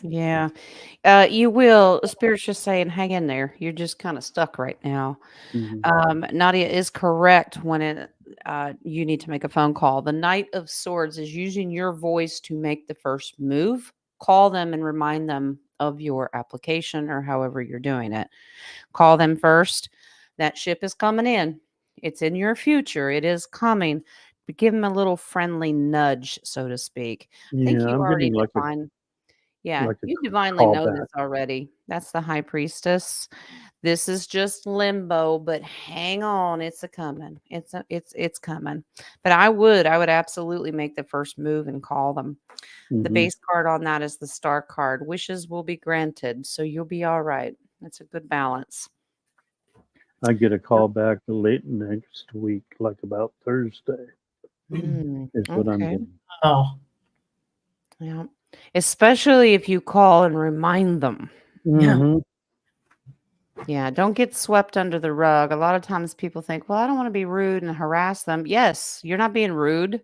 Yeah. You will. Spirit's just saying, hang in there. You're just kind of stuck right now. Mhm. Nadia is correct when you need to make a phone call. The Knight of Swords is using your voice to make the first move. Call them and remind them of your application or however you're doing it. Call them first. That ship is coming in. It's in your future. It is coming. But give them a little friendly nudge, so to speak. I think Yeah, you I'm already getting define. Yeah, like a you divinely call know back. this already. That's the high priestess. This is just limbo, but hang on, it's a coming. It's coming. But I would absolutely make the first move and call them. The Mhm. base card on that is the star card. Wishes will be granted, so you'll be all right. It's a good balance. I get a call back late next week, like about Thursday, is what I'm Okay. getting. Oh, Yeah. Especially if you call and remind them. yeah. Mhm. Yeah, don't get swept under the rug. A lot of times people think, well, I don't want to be rude and harass them. Yes, you're not being rude.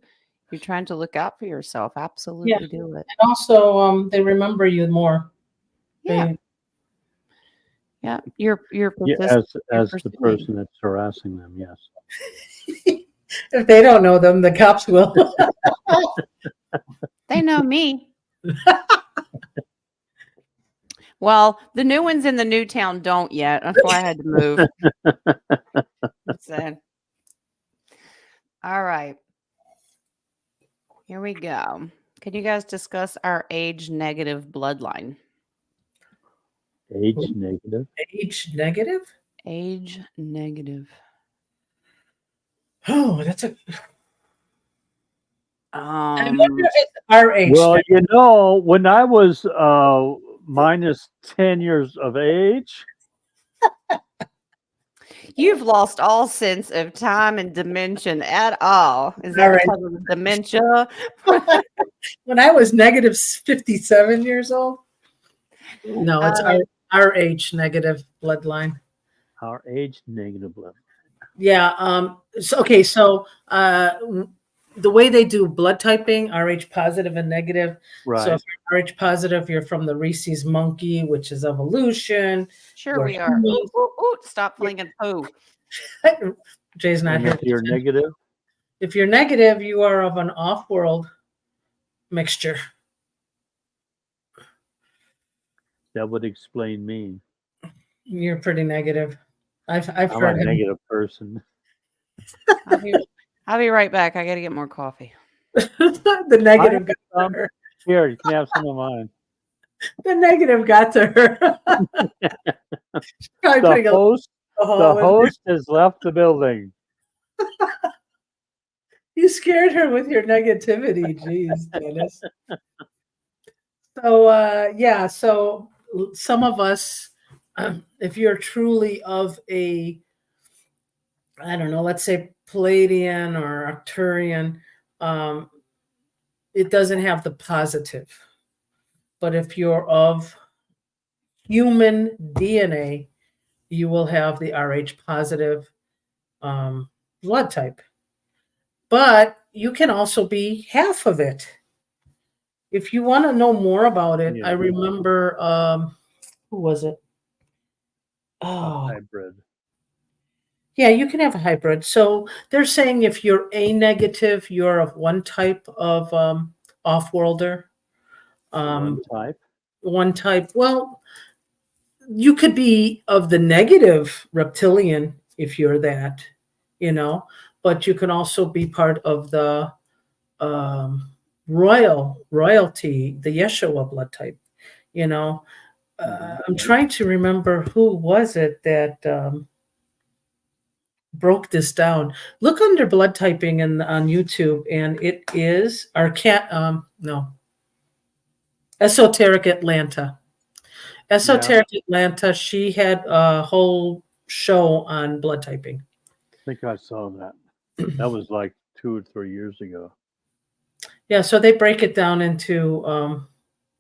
You're trying to look out for yourself. Yeah. Absolutely do it. And also, they remember you more. Yeah. They, Yeah. You're Yeah, persistent. You're as the pursuing. person that's harassing them, yes. if they don't know them, the cops will. They know me. Well, the new ones in the new town don't yet. That's why I had to move. So, all right. Here we go. Can you guys discuss our age negative bloodline? Age negative. Age negative? Age negative. Oh, that's a. I Um, wonder if it's our age. Well, when I was minus 10 years of age, You've lost all sense of time and dimension at all. Is that All right. because of the dementia? When I was negative 57 years old. No, it's our age negative bloodline. our age negative blood. Yeah. So the way they do blood typing, Rh positive and negative. Right. So if you're Rh positive, you're from the Rhesus monkey, which is evolution. Sure, We're we are. Ooh, ooh, ooh, stop flinging poo. Jay's not And here. if you're negative, If you're negative, you are of an off-world mixture. that would explain me. You're pretty negative. I've I'm heard a him. negative person. I'll be right back. I got to get more coffee. The negative got to her. Here, you can have some of mine. The negative got to her. Probably The putting host, alcohol in host has left the building. You scared her with your negativity. Jeez, Dennis. So, yeah, so some of us, if you're truly of a, I don't know, let's say Palladian or Arcturian, it doesn't have the positive. But if you're of human DNA, you will have the Rh positive blood type. But you can also be half of it. If you want to know more about it, I Yeah. remember who was it? A Oh, hybrid. yeah, you can have a hybrid. So they're saying if you're A negative, you're of one type of off-worlder. One type. One type. Well, you could be of the negative reptilian if you're that, but you can also be part of the royalty, the Yeshua blood type. I'm trying to remember who was it that broke this down. Look under blood typing on YouTube, and it is Esoteric Atlanta. Esoteric Atlanta. She had a whole show on blood typing. I think I saw that. That was like 2 or 3 years ago. Yeah, so they break it down into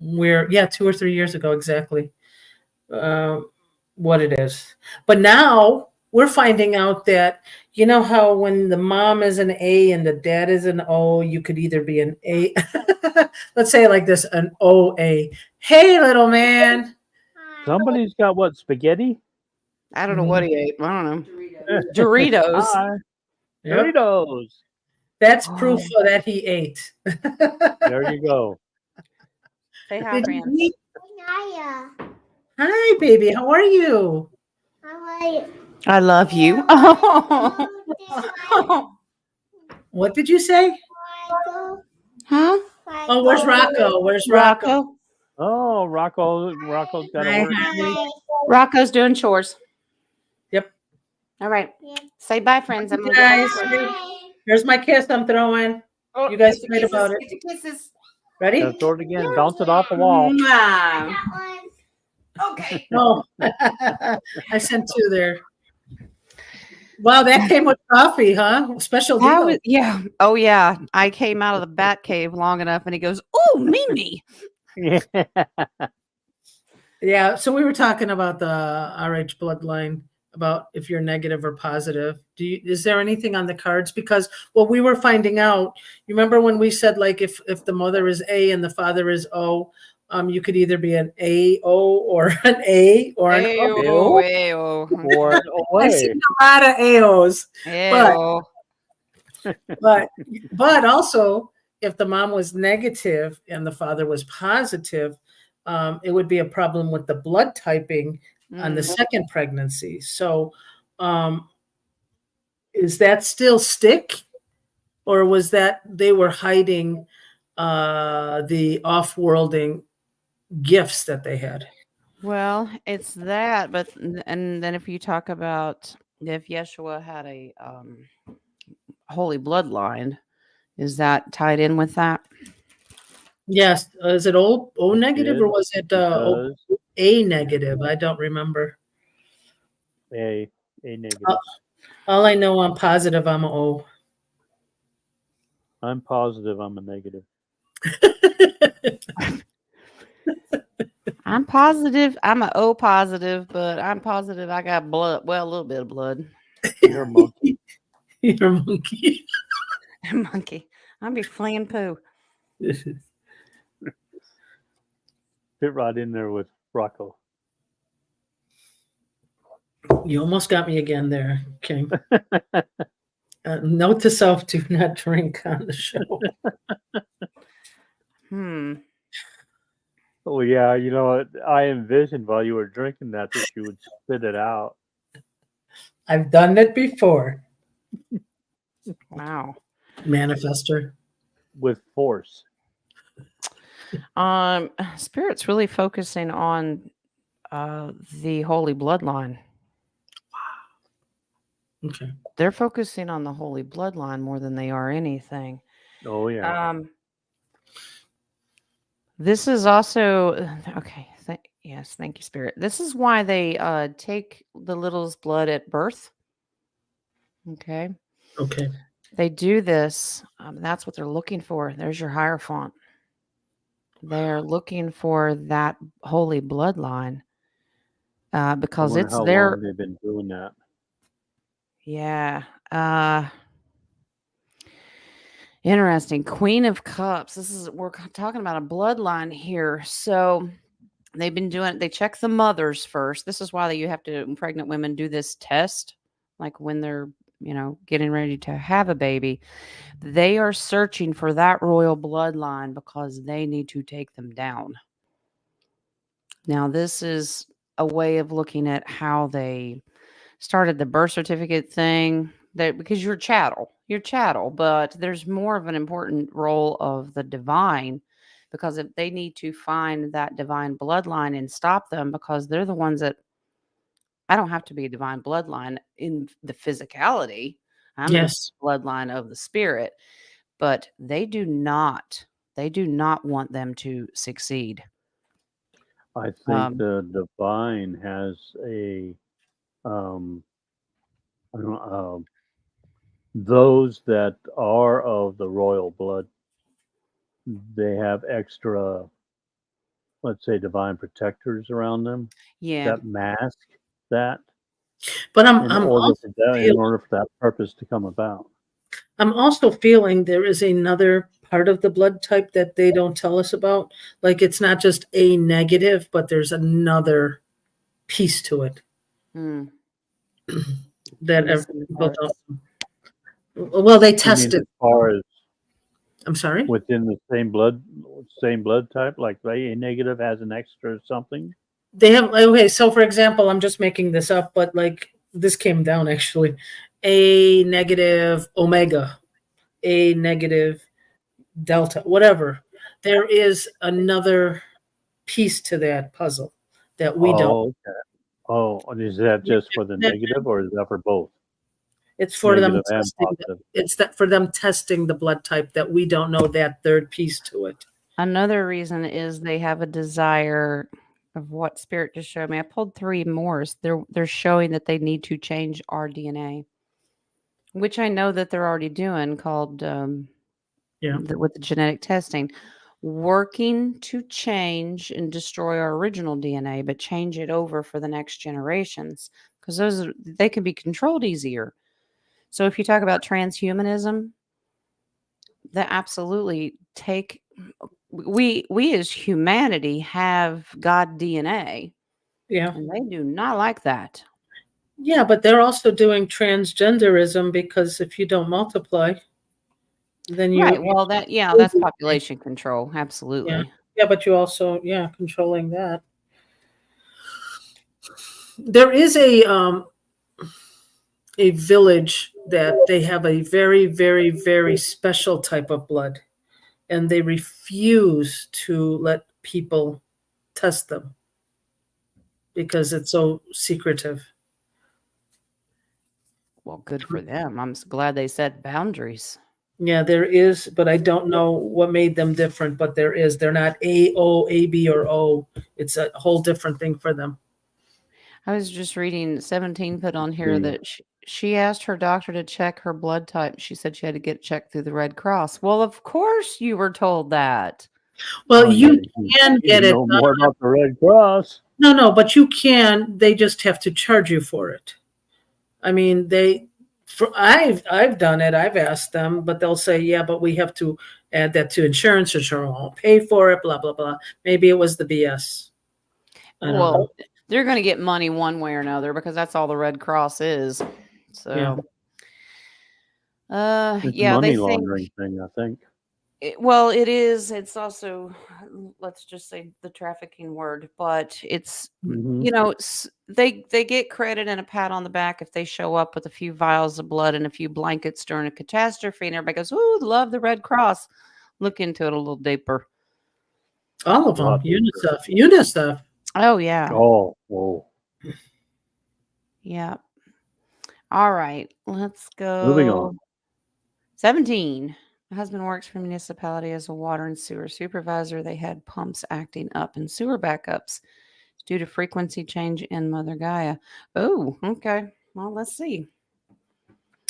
2 or 3 years ago exactly what it is. But now we're finding out that how when the mom is an A and the dad is an O, you could either be an A. Let's say it like this, an OA. Hey, little man. Somebody's got what, spaghetti? I don't know what he ate. I don't know. Doritos. Hi. Yep. Doritos. That's proof that he ate. There you go. Say hi, Did you friends. eat? Nadia, Hi, baby. How are you? how are you? I love you. What did you say? Huh? Oh, where's Rocco? Where's Rocco? Rocco. Oh, Rocco's got to Hi, work. honey. Rocco's doing chores. Yep. All right. Yep. Say bye, friends. I'm gonna Guys, Bye. here's my kiss I'm throwing. go. You guys Get fight your about kisses. it. Get your kisses. Ready? Gotta throw it again. Bounce it off the wall. Mwah. That one. Okay. No. I sent 2 there. Wow, that came with coffee, huh? Special How deal. is, yeah. Oh, yeah. I came out of the bat cave long enough and he goes, oh, Mimi. Yeah. Yeah, so we were talking about the RH bloodline, about if you're negative or positive. Is there anything on the cards? Because what we were finding out, you remember when we said like if the mother is A and the father is O, you could either be an AO or an A or an O. Ayo. Or I've away. seen a lot of AOs, Ayo. but also if the mom was negative and the father was positive, it would be a problem with the blood typing on the second pregnancy. So is that still stick, or was that they were hiding the off-worlding gifts that they had? Well, it's that, but and then if you talk about if Yeshua had a holy bloodline, is that tied in with that? Yes. Is it O negative or It was it does. A negative? I don't remember. A negative. All I know, I'm positive I'm a O. I'm positive I'm a negative. I'm positive. I'm a O positive, but I'm positive I got blood. Well, a little bit of blood. You're a monkey. You're a monkey. Monkey. I'll be flinging poo. Fit right in there with Rocco. You almost got me again there, King. Note to self: do not drink on the show. Oh yeah, I envisioned while you were drinking that you would spit it out. I've done it before. Wow. Manifester. With force. Spirit's really focusing on the holy bloodline. Okay. They're focusing on the holy bloodline more than they are anything. Oh yeah. This is also okay. Yes, thank you, Spirit. This is why they take the little's blood at birth. Okay. Okay. They do this. That's what they're looking for. There's your Hierophant. They're looking for that holy bloodline because it's how their. long they've been doing that. Yeah. Interesting. Queen of Cups. We're talking about a bloodline here. So they've been doing, they check the mothers first. This is why you have to, pregnant women do this test, like when they're, getting ready to have a baby. They are searching for that royal bloodline because they need to take them down. Now, this is a way of looking at how they started the birth certificate thing, that because you're chattel, but there's more of an important role of the divine, because if they need to find that divine bloodline and stop them, because they're the ones that, I don't have to be a divine bloodline in the physicality. I'm the Yes. bloodline of the spirit, but they do not want them to succeed. I think Um, the divine has a um, I don't know, those that are of the royal blood, they have extra, let's say, divine protectors around them yeah. that mask that But in order for that purpose to come about. I'm also feeling there is another part of the blood type that they don't tell us about. Like it's not just A negative, but there's another piece to it Hmm. that Missing people parts. don't. Well, they You mean tested. as far as I'm sorry. within the same blood type, like A negative has an extra something? They have okay. So, for example, I'm just making this up, but like this came down actually. A negative omega, A negative delta, whatever. There is another piece to that puzzle that we don't. Oh, okay. Oh, and is that just for the negative or is that for both? It's for them Negative and testing. positive. It's that for them testing the blood type that we don't know that third piece to it. Another reason is they have a desire of what spirit just showed me. I pulled 3 more. They're showing that they need to change our DNA, which I know that they're already doing, called Yeah. with the genetic testing, working to change and destroy our original DNA, but change it over for the next generations, because they can be controlled easier. So if you talk about transhumanism, that absolutely take we as humanity have God DNA, Yeah. and they do not like that. Yeah, but they're also doing transgenderism because if you don't multiply, then Right. you Well, that's population control. yeah. Absolutely. Yeah, but you also controlling that. There is a village that they have a very, very, very special type of blood, and they refuse to let people test them because it's so secretive. Well, good for them. I'm glad they set boundaries. Yeah, there is, but I don't know what made them different, but there is. They're not A-O, A-B, or O. It's a whole different thing for them. I was just reading 17 put on here See. that she asked her doctor to check her blood type. She said she had to get checked through the Red Cross. Well, of course you were told that. Well, Oh, you you can need get to it know done. more about the Red Cross. No, but you can. They just have to charge you for it. I mean, I've done it. I've asked them, but they'll say, yeah, but we have to add that to insurance. Insurance won't pay for it. Blah blah blah. Maybe it was the BS. I don't know. Well, they're going to get money one way or another because that's all the Red Cross is. Yeah. So, It's a yeah, they money think. laundering thing, I think. Well, it is. It's also, let's just say the trafficking word, but it's, Hmm. they get credit and a pat on the back if they show up with a few vials of blood and a few blankets during a catastrophe, and everybody goes, "Ooh, love the Red Cross." Look into it a little deeper. All of them. Lot deeper. UNICEF. Oh yeah, Oh, whoa. yeah. All right, let's Moving go. on. 17. My husband works for a municipality as a water and sewer supervisor. They had pumps acting up and sewer backups due to frequency change in Mother Gaia. Oh, okay. Well, let's see.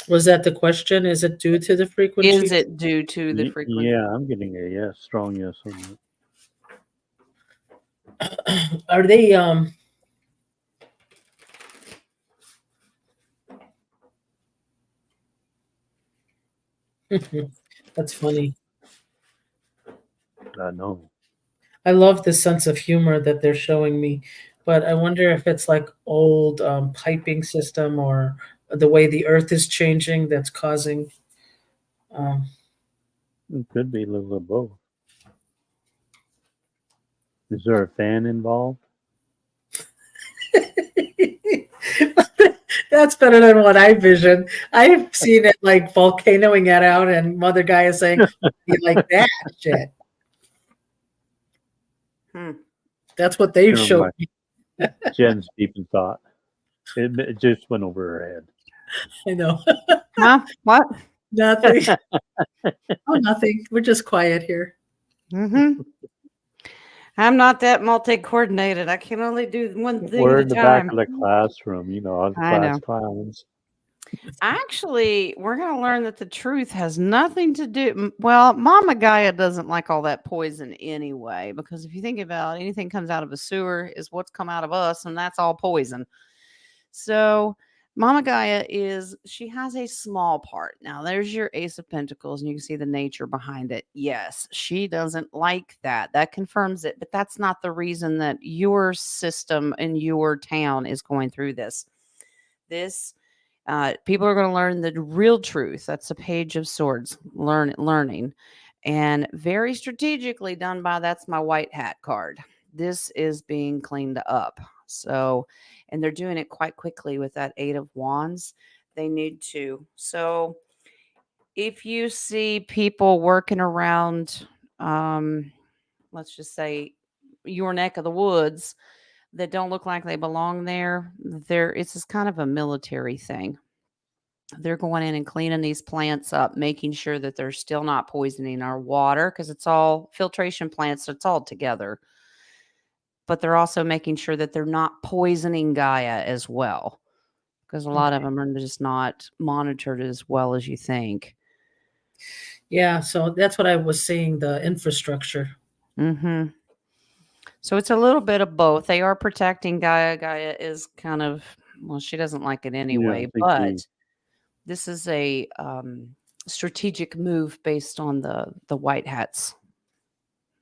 Was that the question? Is it due to the frequency? Is it due to the frequency? Yeah, I'm getting a yes, strong yes on that. Are they That's funny. I know. I love the sense of humor that they're showing me, but I wonder if it's like old piping system or the way the earth is changing that's causing. Um, It could be a little of both. Is there a fan involved? That's better than what I vision. I've seen it like volcanoing it out, and Mother Gaia saying, "You like that shit?" Hmm. That's what they've Never showed mind. me. Jen's deep in thought. It just went over her head. I know. Huh? What? Nothing. Oh, nothing. We're just quiet here. Mm-hmm. I'm not that multi-coordinated. I can only do one thing We're at in a the back time. of the classroom, all the I class know. clowns. Actually, we're going to learn that the truth has nothing to do. Well, Mama Gaia doesn't like all that poison anyway, because if you think about it, anything comes out of a sewer is what's come out of us, and that's all poison. So, Mama Gaia she has a small part. Now, there's your Ace of Pentacles, and you can see the nature behind it. Yes, she doesn't like that. That confirms it, but that's not the reason that your system and your town is going through this. People are going to learn the real truth. That's a Page of Swords, learning. And very strategically done by that's my white hat card. This is being cleaned up. So, and they're doing it quite quickly with that 8 of Wands. They need to. So, if you see people working around, let's just say your neck of the woods that don't look like they belong there, it's just kind of a military thing. They're going in and cleaning these plants up, making sure that they're still not poisoning our water because it's all filtration plants, so it's all together. But they're also making sure that they're not poisoning Gaia as well, because a lot of Okay. them are just not monitored as well as you think. Yeah, so that's what I was saying, the infrastructure. Mm-hmm. So it's a little bit of both. They are protecting Gaia. Gaia is kind of, well, she doesn't like it Yeah, I anyway, think but this is a strategic move based on the white hats.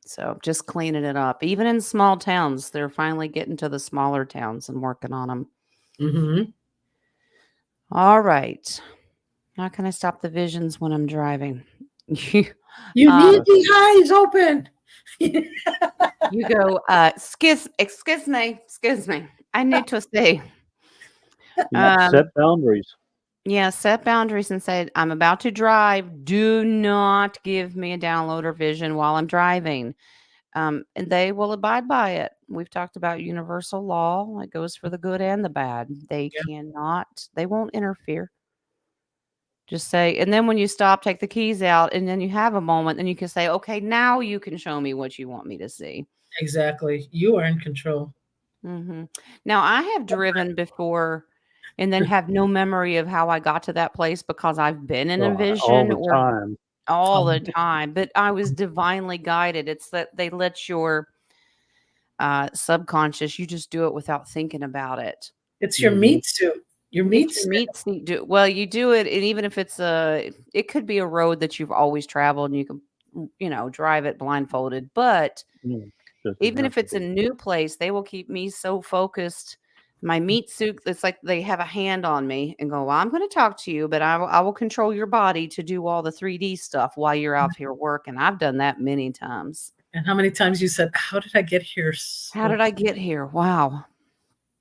So just cleaning it up. Even in small towns, they're finally getting to the smaller towns and working on them. Mm-hmm. All right. How can I stop the visions when I'm driving? you You need um, the eyes open. you go, excuse me. I need to say, set boundaries. yeah, set boundaries and say, I'm about to drive. Do not give me a download or vision while I'm driving. And they will abide by it. We've talked about universal law. It goes for the good and the bad. They won't interfere. Just say, and then when you stop, take the keys out, and then you have a moment, then you can say, okay, now you can show me what you want me to see. Exactly. You are in control. Mm-hmm. Now, I have driven before and then have no memory of how I got to that place because I've been in a All vision the or time. all the time, but I was divinely guided. It's that they let your subconscious, you just do it without thinking about it. It's your Mhm. meat suit. Your meat It's your suit. meat suit. Well, you do it, and even if it could be a road that you've always traveled, and you can, drive it blindfolded. But Doesn't even have if to it's a be. new place, they will keep me so focused. My meat suit, it's like they have a hand on me and go, well, I'm going to talk to you, but I will control your body to do all the 3D stuff while you're out here working. I've done that many times. And how many times you said, "How did I get here?" How did I get here? Wow.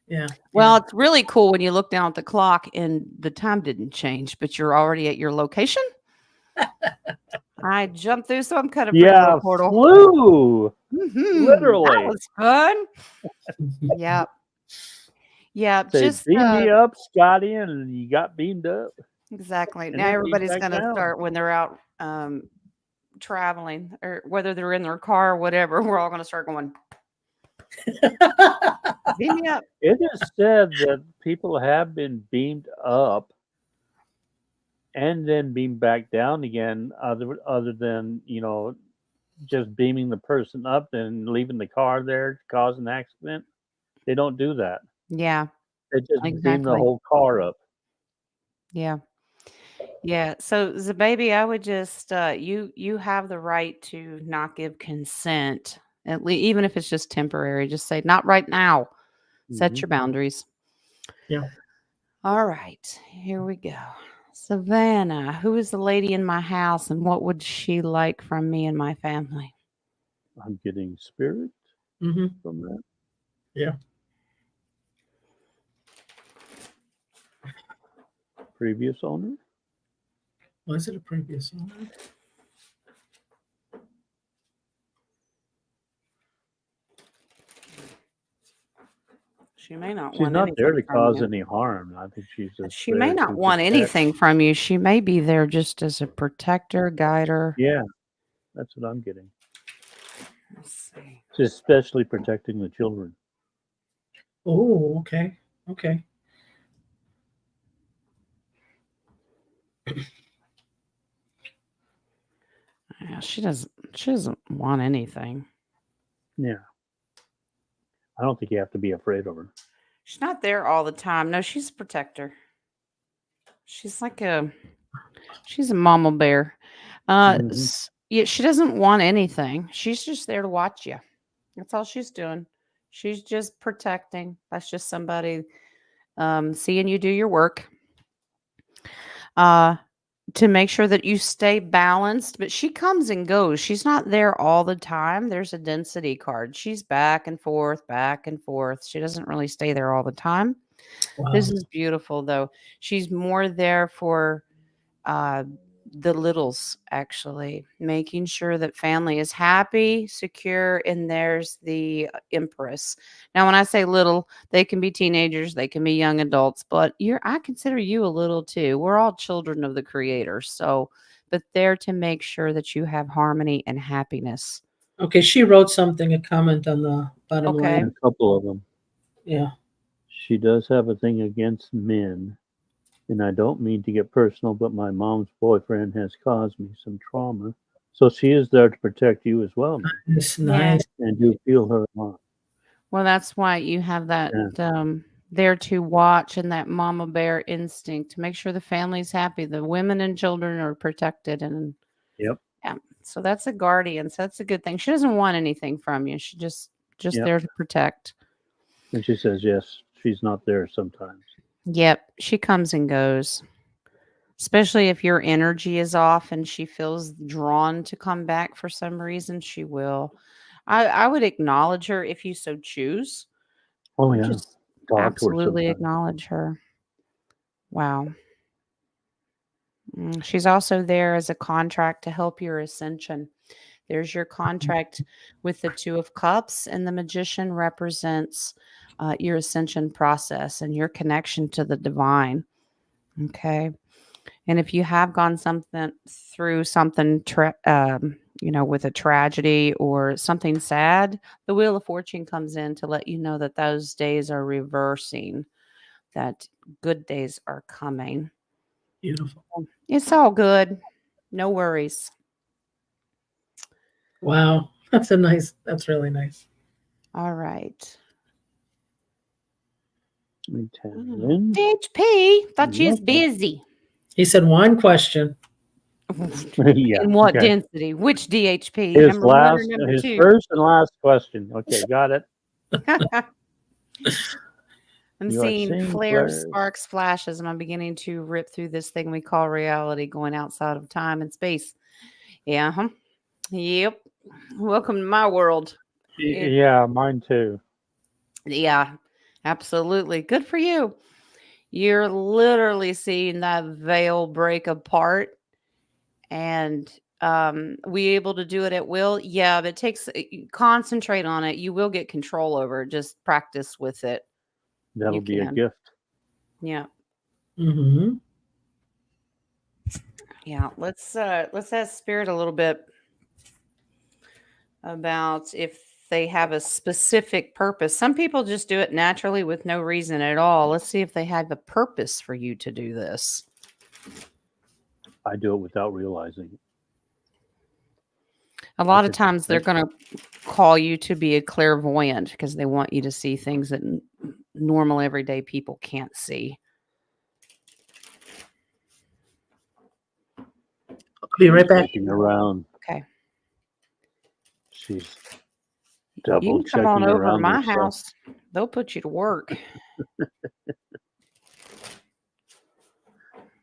Yeah. Well, it's really cool when you look down at the clock and the time didn't change, but you're already at your location. I jumped through some kind of pretty little Yeah, portal. flew. That Literally. was fun. Yeah. Yeah. Say, Just beam me up, Scotty, and you got beamed up. exactly. And Now then beamed everybody's back going to down. start when they're out traveling or whether they're in their car or whatever. We're all going to start going, beam me up. It is said that people have been beamed up and then beamed back down again, other than, just beaming the person up and leaving the car there to cause an accident. They don't do that. Yeah. They just beam the Exactly. whole car up. Yeah. Yeah. So the baby, I would just you have the right to not give consent. At least, even if it's just temporary, just say not right now. Set Mhm. your boundaries. Yeah. All right, here we go. Savannah, who is the lady in my house and what would she like from me and my family? I'm getting spirit Hmm. from that. Yeah. Previous owner. Was it a previous owner? She may not She's want not there anything to from cause you. any harm. I think she's just She may there not to want protect. anything from you. She may be there just as a protector, guider. Yeah, that's what I'm getting. Let's see. She's especially protecting the children. Oh, okay. Okay. Yeah, she doesn't want anything. Yeah. I don't think you have to be afraid of her. She's not there all the time. No, she's a protector. She's like she's a mama bear. Mhm. Yeah, she doesn't want anything. She's just there to watch you. That's all she's doing. She's just protecting. That's just somebody seeing you do your work. Uh to make sure that you stay balanced, but she comes and goes. She's not there all the time. There's a density card. She's back and forth, back and forth. She doesn't really stay there all the time. This Wow. is beautiful though. She's more there for uh, the littles, actually, making sure that family is happy, secure, and there's the empress. Now, when I say little, they can be teenagers, they can be young adults, but I consider you a little too. We're all children of the creator. So, but there to make sure that you have harmony and happiness. Okay. She wrote something, a comment on the bottom Okay. A line. couple of them. Yeah. She does have a thing against men. And I don't mean to get personal, but my mom's boyfriend has caused me some trauma. So she is there to protect you as well, man. It's Yeah. nice. And you feel her a lot. Well, that's why you have that Yeah. there to watch and that mama bear instinct to make sure the family's happy. The women and children are protected and Yep. yeah. So that's a guardian. So that's a good thing. She doesn't want anything from you. She just Yep. there to protect. And she says, yes, she's not there sometimes. Yep. She comes and goes. Especially if your energy is off and she feels drawn to come back for some reason, she will. I would acknowledge her if you so choose. Oh, yeah. Just Talk to her absolutely sometimes. acknowledge her. Wow. She's also there as a contract to help your ascension. There's your contract with the Two of Cups, and the Magician represents your ascension process and your connection to the divine. Okay. And if you have gone through something, with a tragedy or something sad, the Wheel of Fortune comes in to let you know that those days are reversing, that good days are coming. Beautiful. It's all good. No worries. Wow. That's really nice. All right. Let me tell you in. DHP, thought you was Welcome. busy. He said one question. Yeah. In what Okay. density? Which DHP? His Number one or last, number his two? first and last question. Okay, got it. I'm You are seeing seeing flares, flares. sparks, flashes, and I'm beginning to rip through this thing we call reality, going outside of time and space. Yeah. Yep. Welcome to my world. Yeah, mine too. Yeah, absolutely. Good for you. You're literally seeing that veil break apart and we able to do it at will. Yeah, but it takes concentrate on it. You will get control over it. Just practice with it. That'll You be a can. gift. Yeah. Mm-hmm. Yeah. Let's ask spirit a little bit about if they have a specific purpose. Some people just do it naturally with no reason at all. Let's see if they have a purpose for you to do this. I do it without realizing it. A lot of times they're going to call you to be a clairvoyant because they want you to see things that normal everyday people can't see. be right back. Checking around. Okay. She's You double can come on checking over to around my herself. house. They'll put you to work.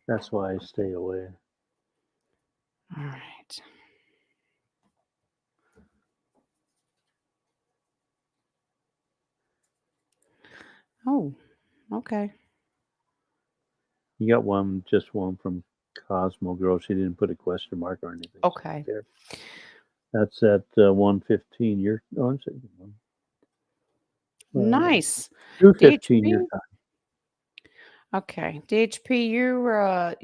That's why I stay away. All right. Oh, okay. You got one, just one from Cosmo Girl. She didn't put a question mark or anything. so Okay. there. That's at 1:15. You're I'm saying Nice. 2:15 your DHP? time. Okay. DHP,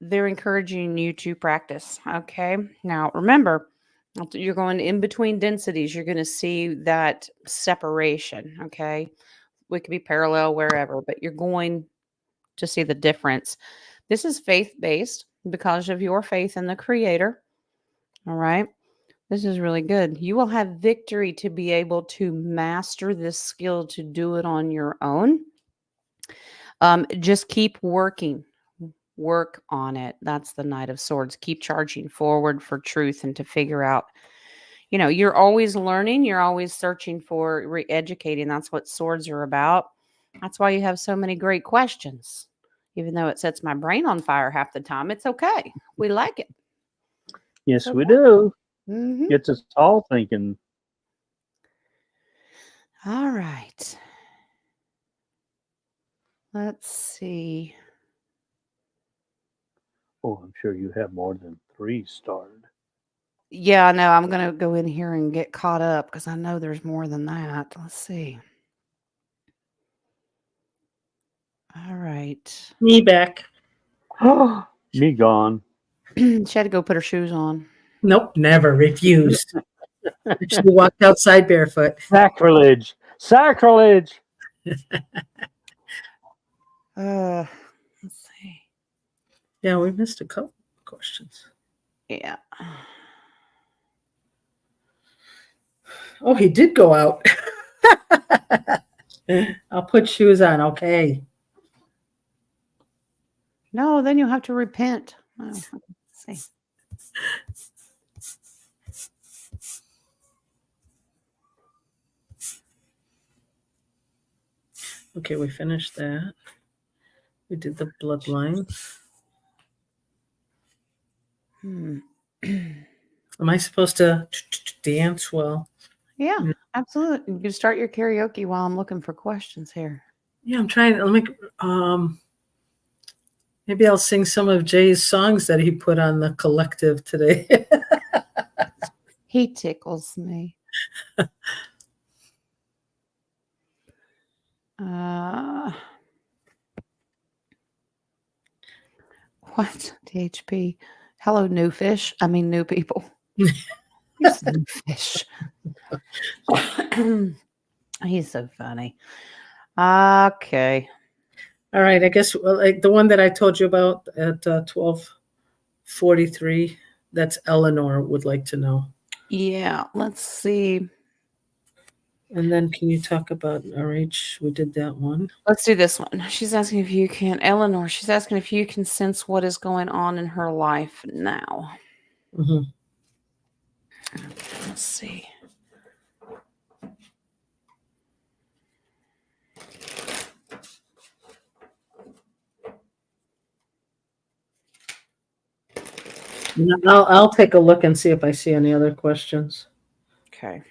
they're encouraging you to practice. Okay. Now remember, you're going in between densities. You're going to see that separation. Okay. We could be parallel wherever, but you're going to see the difference. This is faith based because of your faith in the Creator. All right. This is really good. You will have victory to be able to master this skill to do it on your own. Just keep working. Work on it. That's the Knight of Swords. Keep charging forward for truth and to figure out, you're always learning. You're always searching for re-educating. That's what swords are about. That's why you have so many great questions. Even though it sets my brain on fire half the time, it's okay. We like it. Yes, So we do. Mhm. Gets us all thinking. All right. Let's see. Oh, I'm sure you have more than 3 starred. Yeah, no, I'm going to go in here and get caught up because I know there's more than that. Let's see. All right. Me back. Me gone. She had to go put her shoes on. Nope, never refused. She walked outside barefoot. Sacrilege. Sacrilege. Let's see. Yeah, we missed a couple questions. Yeah. Oh, he did go out. I'll put shoes on. Okay. No, then you'll have to repent. Oh, let's see. Okay, we finished that. We did the bloodline. Hmm. Am I supposed to dance well? Yeah, absolutely. You can start your karaoke while I'm looking for questions here. Yeah, I'm trying. Let me. Maybe I'll sing some of Jay's songs that he put on the collective today. He tickles me. What? THP. Hello, new fish. I mean, new people. He's new fish. He's so funny. Okay. All right, I guess like the one that I told you about at 12:43. That's Eleanor would like to know. Yeah, let's see. And then can you talk about RH? We did that one. Let's do this one. She's asking if you can, Eleanor, she's asking if you can sense what is going on in her life now. Mm-hmm. Okay, let's see. I'll take a look and see if I see any other questions. Okay.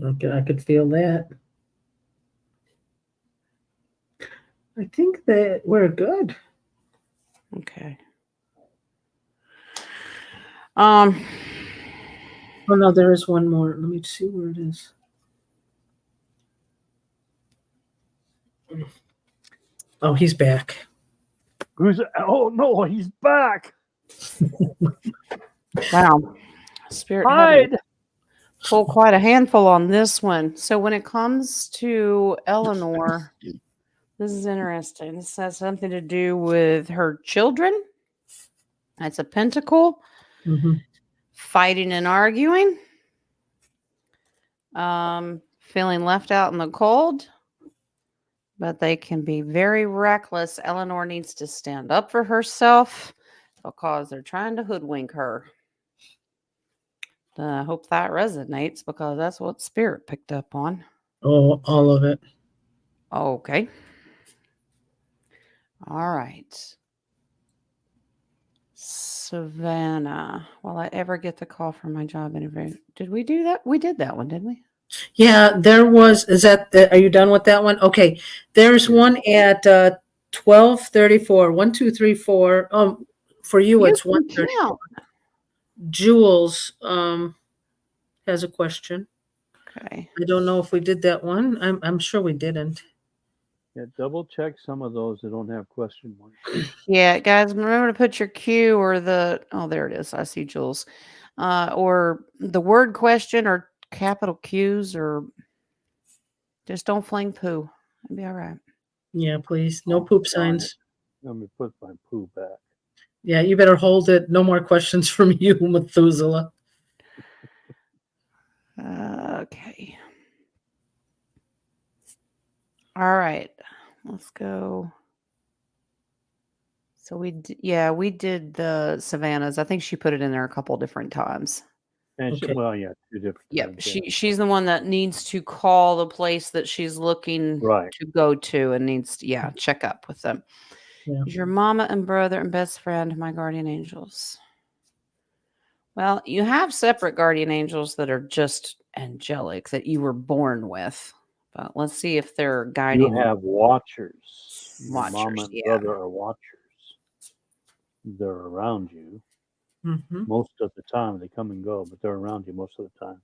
Okay, I could feel that. I think that we're good. Okay. Oh no, there is one more. Let me see where it is. Oh, he's back. Who's? Oh no, he's back. Wow. Spirit had to Hide. pull quite a handful on this one. So when it comes to Eleanor, this is interesting. This has something to do with her children. That's a pentacle. Mhm. Fighting and arguing. Feeling left out in the cold. But they can be very reckless. Eleanor needs to stand up for herself because they're trying to hoodwink her. I hope that resonates because that's what Spirit picked up on. Oh, all of it. Okay. All right. Savannah. Will I ever get the call for my job interview? Did we do that? We did that one, didn't we? Yeah, there was. Is that? Are you done with that one? Okay. There's one at 12:34. 1, 2, 3, 4. For you, You it's can 1:30. count. Jules has a question. Okay. I don't know if we did that one. I'm sure we didn't. Yeah, double check some of those that don't have question marks. Yeah, guys, remember to put your Q or there it is. I see Jules. Or the word question or capital Q's or just don't fling poo. It'll be all right. Yeah, please. No Oh, poop darn signs. Let me put my poo back. Yeah, you better hold it. No more questions from you, Methuselah. Okay. All right. Let's go. So we did the Savannahs. I think she put it in there a couple different times. And Okay. well, yeah, 2 different Yep. times. Yeah. She's the one that needs to call the place that she's looking Right. to go to and needs to, check up with them. Yeah. Is your mama and brother and best friend my guardian angels? Well, you have separate guardian angels that are just angelic that you were born with. But let's see if they're guiding You have watchers. Your watchers. mama and Yeah. brother are watchers. They're around you Mm-hmm. most of the time. They come and go, but they're around you most of the time.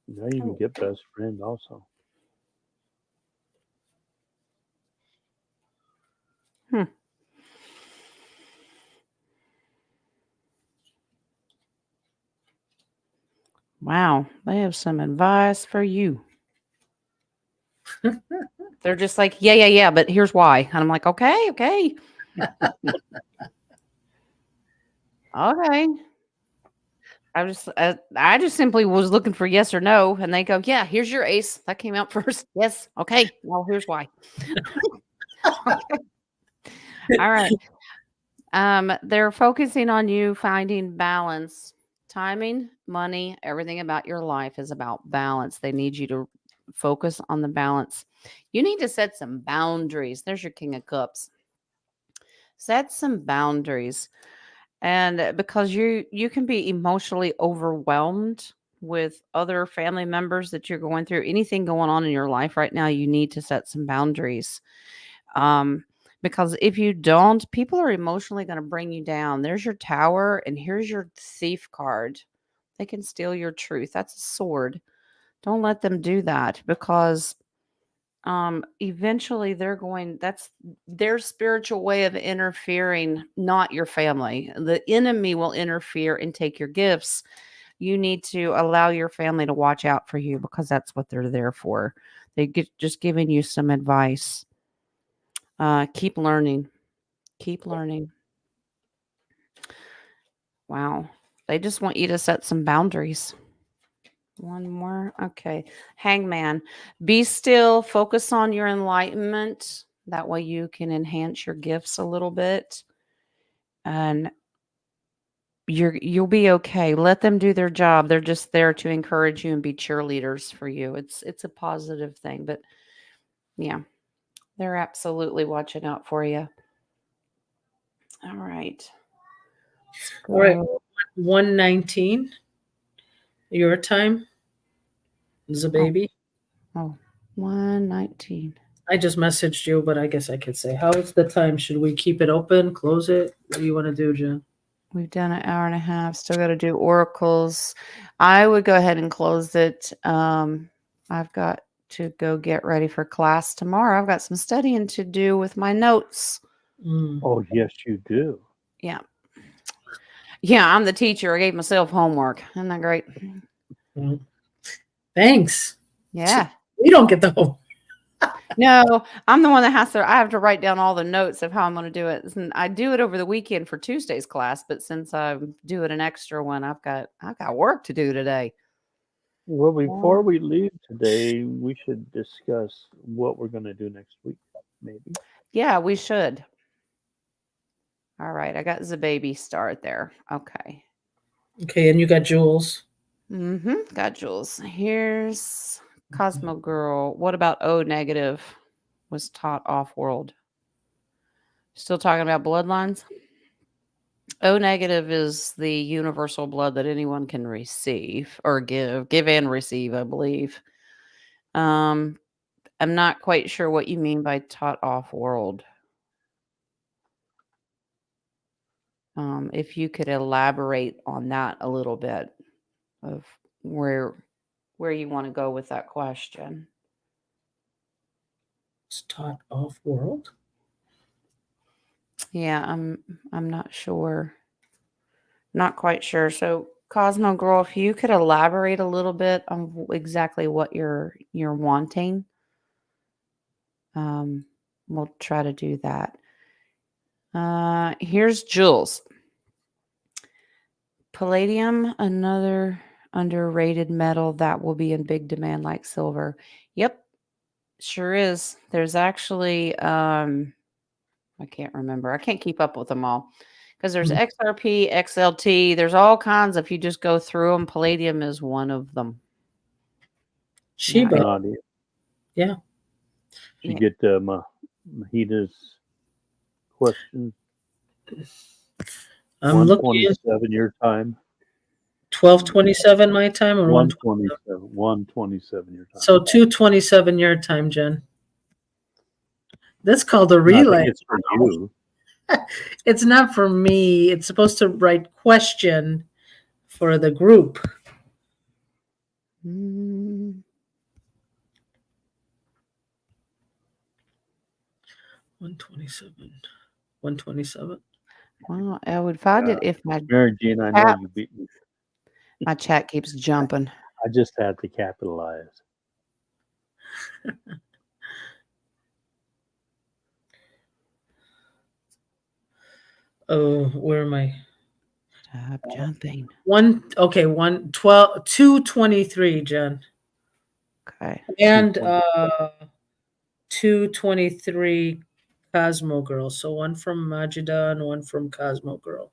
Now you can get best friend also. Wow. They have some advice for you. They're just like, yeah, but here's why. And I'm like, okay. Okay. I just simply was looking for yes or no, and they go, yeah, here's your ace. That came out first. Yes. Okay. Well, here's why. Okay. All right. They're focusing on you finding balance. Timing, money, everything about your life is about balance. They need you to focus on the balance. You need to set some boundaries. There's your King of Cups. Set some boundaries. And because you can be emotionally overwhelmed with other family members that you're going through, anything going on in your life right now, you need to set some boundaries. Because if you don't, people are emotionally going to bring you down. There's your tower, and here's your thief card. They can steal your truth. That's a sword. Don't let them do that because eventually that's their spiritual way of interfering, not your family. The enemy will interfere and take your gifts. You need to allow your family to watch out for you because that's what they're there for. Just giving you some advice. Keep learning. Keep learning. Wow. They just want you to set some boundaries. One more. Okay. Hangman. Be still. Focus on your enlightenment. That way you can enhance your gifts a little bit. And you'll be okay. Let them do their job. They're just there to encourage you and be cheerleaders for you. It's a positive thing. But yeah, they're absolutely watching out for you. All right. All right. 1:19. Your time. Is a baby. Oh, 1:19. I just messaged you, but I guess I could say, how is the time? Should we keep it open, close it? What do you want to do, Jen? We've done an hour and a half. Still got to do oracles. I would go ahead and close it. I've got to go get ready for class tomorrow. I've got some studying to do with my notes. Oh, yes, you do. Yeah. Yeah, I'm the teacher. I gave myself homework. Isn't that great? Thanks. Yeah. We don't get the homework. No, I'm the one that I have to write down all the notes of how I'm going to do it. And I do it over the weekend for Tuesday's class, but since I'm doing an extra one, I've got work to do today. Well, before we leave today, we should discuss what we're going to do next week, maybe. Yeah, we should. All right, I got the baby start there. Okay. Okay, and you got Jules. Got Jules. Here's Cosmo Girl. What about O negative was taught off world? Still talking about bloodlines? O negative is the universal blood that anyone can receive or give and receive, I believe. I'm not quite sure what you mean by taught off world. If you could elaborate on that a little bit of where you want to go with that question. It's taught off world. Yeah, I'm not sure. Not quite sure. So, Cosmo Girl, if you could elaborate a little bit on exactly what you're wanting, we'll try to do that. Here's Jules. Palladium, another underrated metal that will be in big demand like silver. Yep, sure is. There's actually, I can't remember. I can't keep up with them all because there's XRP, XLT. There's all kinds. If you just go through them, Palladium is one of them. Sheba. Nadia. Yeah. Did you get Mahita's question? I'm looking at 1:27 your time. 12:27 my time or 1:27. 1:27 your time. So 2:27 your time, Jen. That's called a I relay. think it's for you. It's not for me. It's supposed to write question for the group. 127. 127. Well, I would find it if my Mary Jean, I know you beat me. my chat keeps jumping. I just had to capitalize. Oh, where am I? Stop jumping. 2:23, Jen. Okay. And 2:23 Cosmo Girl. So one from Majida and one from Cosmo Girl.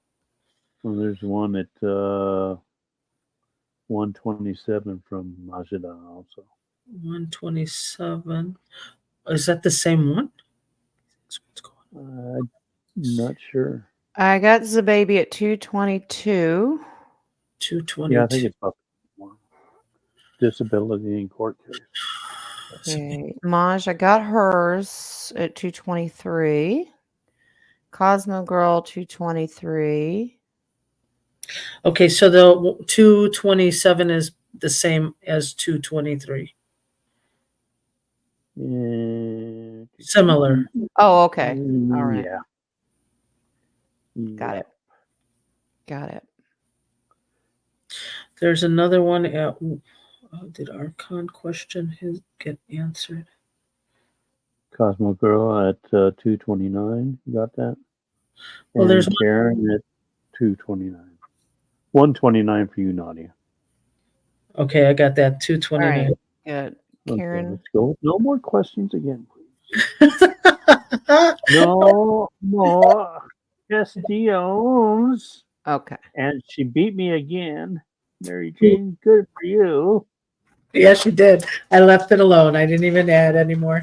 Well, there's one at 1:27 from Majida also. 127. Is that the same one? I'm not sure. I got the baby at 2:22. 2:22. Yeah, I think it's about disability in court case. Okay. Maj, I got hers at 2:23. Cosmo Girl 2:23. Okay, so the 2:27 is the same as 2:23. Similar. Oh, okay. All right. Yeah. Got it. Got it. There's another one. Did Archon question get answered? Cosmo Girl at 2:29. You got that? Well, and there's Karen at 2:29. 1:29 for you, Nadia. Okay, I got that. 2:29. All right. Good. Karen. Okay, let's go. No more questions again, please. No more SDOs. Okay. And she beat me again. Mary Jane, good for you. Yeah, she did. I left it alone. I didn't even add anymore.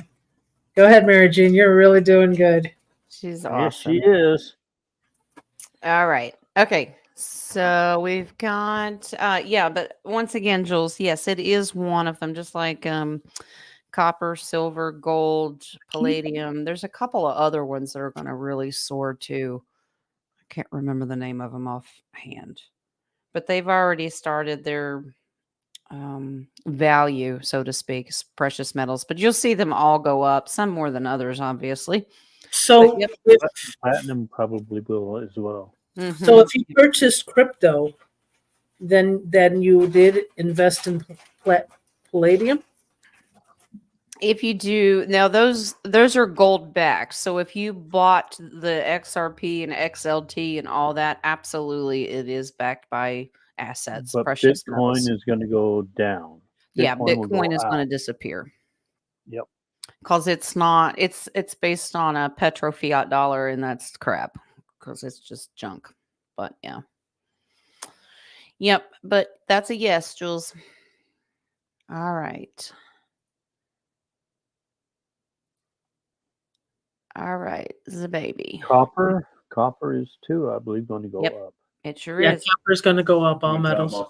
Go ahead, Mary Jean. You're really doing good. She's Yes, awesome. she is. All right. Okay. So we've got but once again, Jules, yes, it is one of them, just like copper, silver, gold, palladium. There's a couple of other ones that are going to really soar too. I can't remember the name of them offhand, but they've already started their value, so to speak, precious metals. But you'll see them all go up, some more than others, obviously. But So yep. if Platinum probably will as well. so if you purchased crypto, then you did invest in palladium. If you do now, those are gold backed. So if you bought the XRP and XLT and all that, absolutely, it is backed by assets, But precious Bitcoin metals. is going to go down. Yeah, Bitcoin will go Bitcoin is going out. to disappear Yep. because it's not. It's based on a petro fiat dollar, and that's crap because it's just junk. But yeah, yep. But that's a yes, Jules. All right. All right, the baby. Copper is too, I believe, going to go Yep. up. It sure Yeah, is. copper is going to go up. All metals.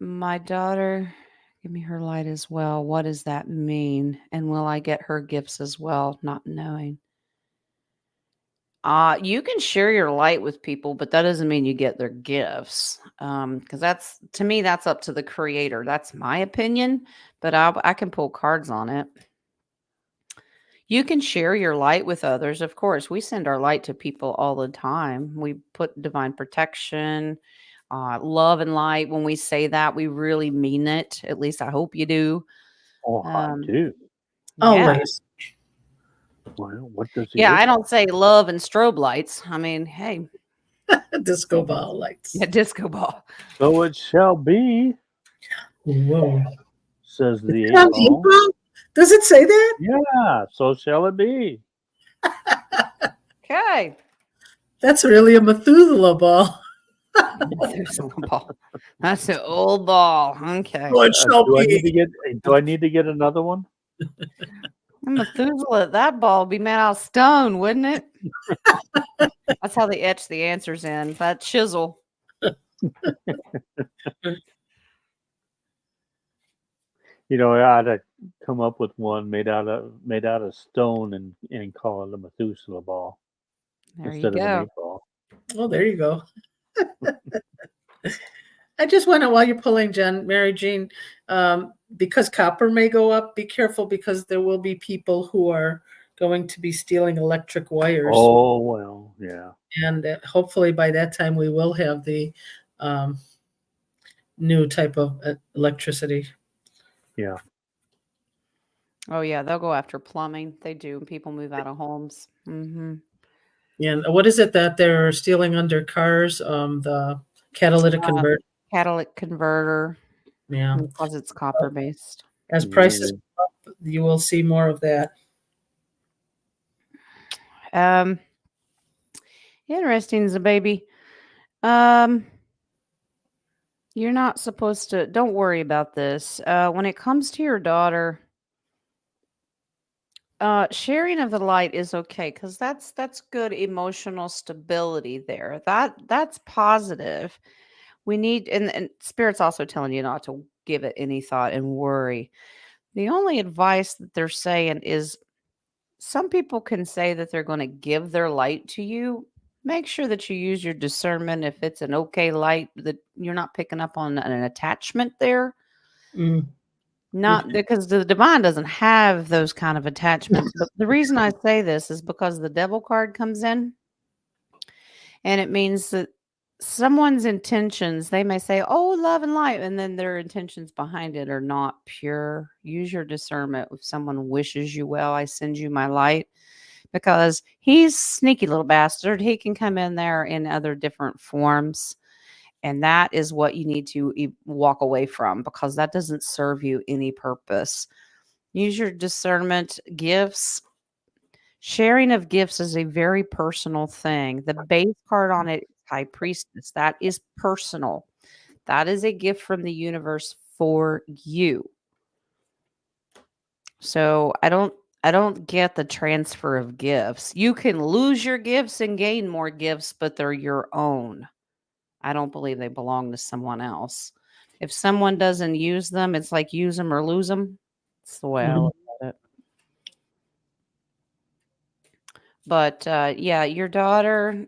My daughter, give me her light as well. What does that mean? And will I get her gifts as well? Not knowing. You can share your light with people, but that doesn't mean you get their gifts. Because that's, to me, that's up to the creator. That's my opinion, but I can pull cards on it. You can share your light with others. Of course, we send our light to people all the time. We put divine protection, love and light. When we say that, we really mean it. At least I hope you do. Oh, I do. Yeah. Always. Well, what does he Yeah, look I don't say love and strobe lights. I mean, hey, Disco ball lights. a disco ball. So it shall be, Whoa. says the Does 8 ball. it say that? Yeah, so shall it be. Okay. That's really a Methuselah ball. Methuselah ball. That's an old ball. Okay. Oh, it shall Do I be. need to get another one? Methuselah, that ball would be made out of stone, wouldn't it? That's how they etch the answers in. That chisel. You know, I ought to come up with one made out of stone and call it a Methuselah ball There you instead of an go. 8 ball. Oh, there you go. I just want to, while you're pulling, Jen, Mary Jean, because copper may go up, be careful because there will be people who are going to be stealing electric wires. Oh, well, yeah. And hopefully by that time we will have the new type of electricity. Yeah. Oh, yeah. They'll go after plumbing. They do. People move out of homes. Mm-hmm. And what is it that they're stealing under cars? The catalytic converter. Catalytic converter. Yeah. Because it's copper based. As prices go up, you will see more of that. Interesting, the baby. You're not supposed to. Don't worry about this. When it comes to your daughter, sharing of the light is okay because that's good emotional stability there. That's positive. We need, and spirit's also telling you not to give it any thought and worry. The only advice that they're saying is some people can say that they're going to give their light to you. Make sure that you use your discernment if it's an okay light, that you're not picking up on an attachment there. Not because the divine doesn't have those kind of attachments. But the reason I say this is because the devil card comes in, and it means that someone's intentions, they may say, oh, love and light, and then their intentions behind it are not pure. Use your discernment. If someone wishes you well, I send you my light, because he's sneaky little bastard. He can come in there in other different forms. And that is what you need to walk away from, because that doesn't serve you any purpose. Use your discernment. Gifts. Sharing of gifts is a very personal thing. The base card on it is High Priestess. That is personal. That is a gift from the universe for you. So I don't get the transfer of gifts. You can lose your gifts and gain more gifts, but they're your own. I don't believe they belong to someone else. If someone doesn't use them, it's like use them or lose them. It's the way I look at it. But yeah, your daughter,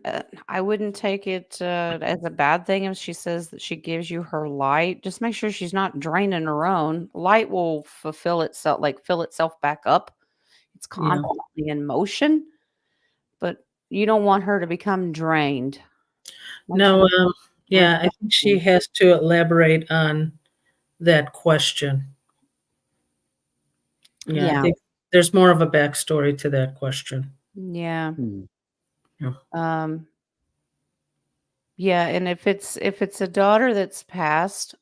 I wouldn't take it as a bad thing if she says that she gives you her light. Just make sure she's not draining her own. Light will fulfill itself, like fill itself back up. It's Yeah. constantly in motion, but you don't want her to become drained. Make No, sure yeah, I think she has to elaborate on that question. Yeah, I Yeah. think there's more of a backstory to that question. Yeah. Mm. Um, yeah, and if it's a daughter that's passed,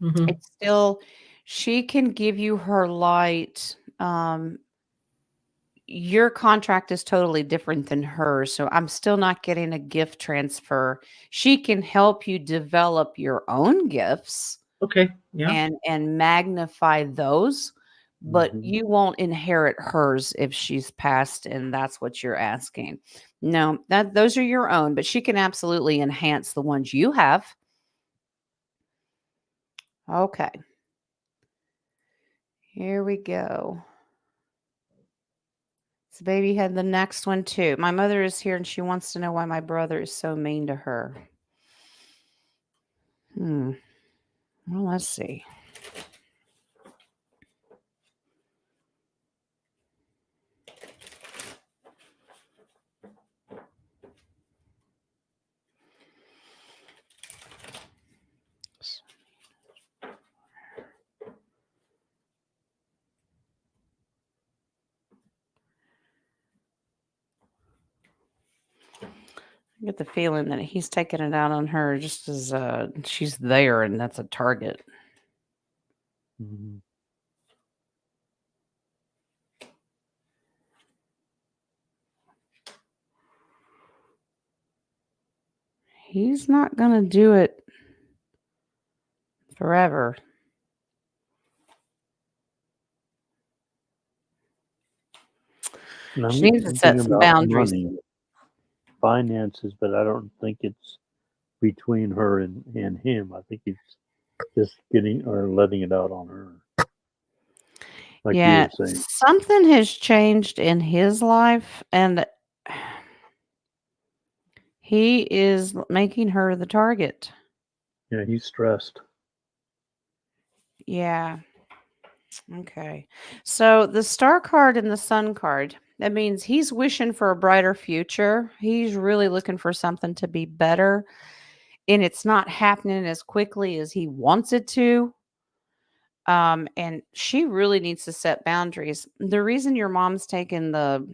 Mhm. it's still she can give you her light. Your contract is totally different than hers, so I'm still not getting a gift transfer. She can help you develop your own gifts Okay, yeah. and magnify those, but Mhm. you won't inherit hers if she's passed and that's what you're asking. No, that those are your own, but she can absolutely enhance the ones you have. Okay. Here we go. So baby had the next one too. My mother is here and she wants to know why my brother is so mean to her. Well, let's see. I get the feeling that he's taking it out on her just as she's there and that's a target. Mhm. He's not going to do it forever. And I'm She getting needs to something set some about boundaries. money, finances, but I don't think it's between her and him. I think he's just getting or letting it out on her, like you Yeah, were saying. something has changed in his life and he is making her the target. Yeah, he's stressed. Yeah. Okay. So the star card and the sun card, that means he's wishing for a brighter future. He's really looking for something to be better, and it's not happening as quickly as he wants it to. And she really needs to set boundaries. The reason your mom's taking the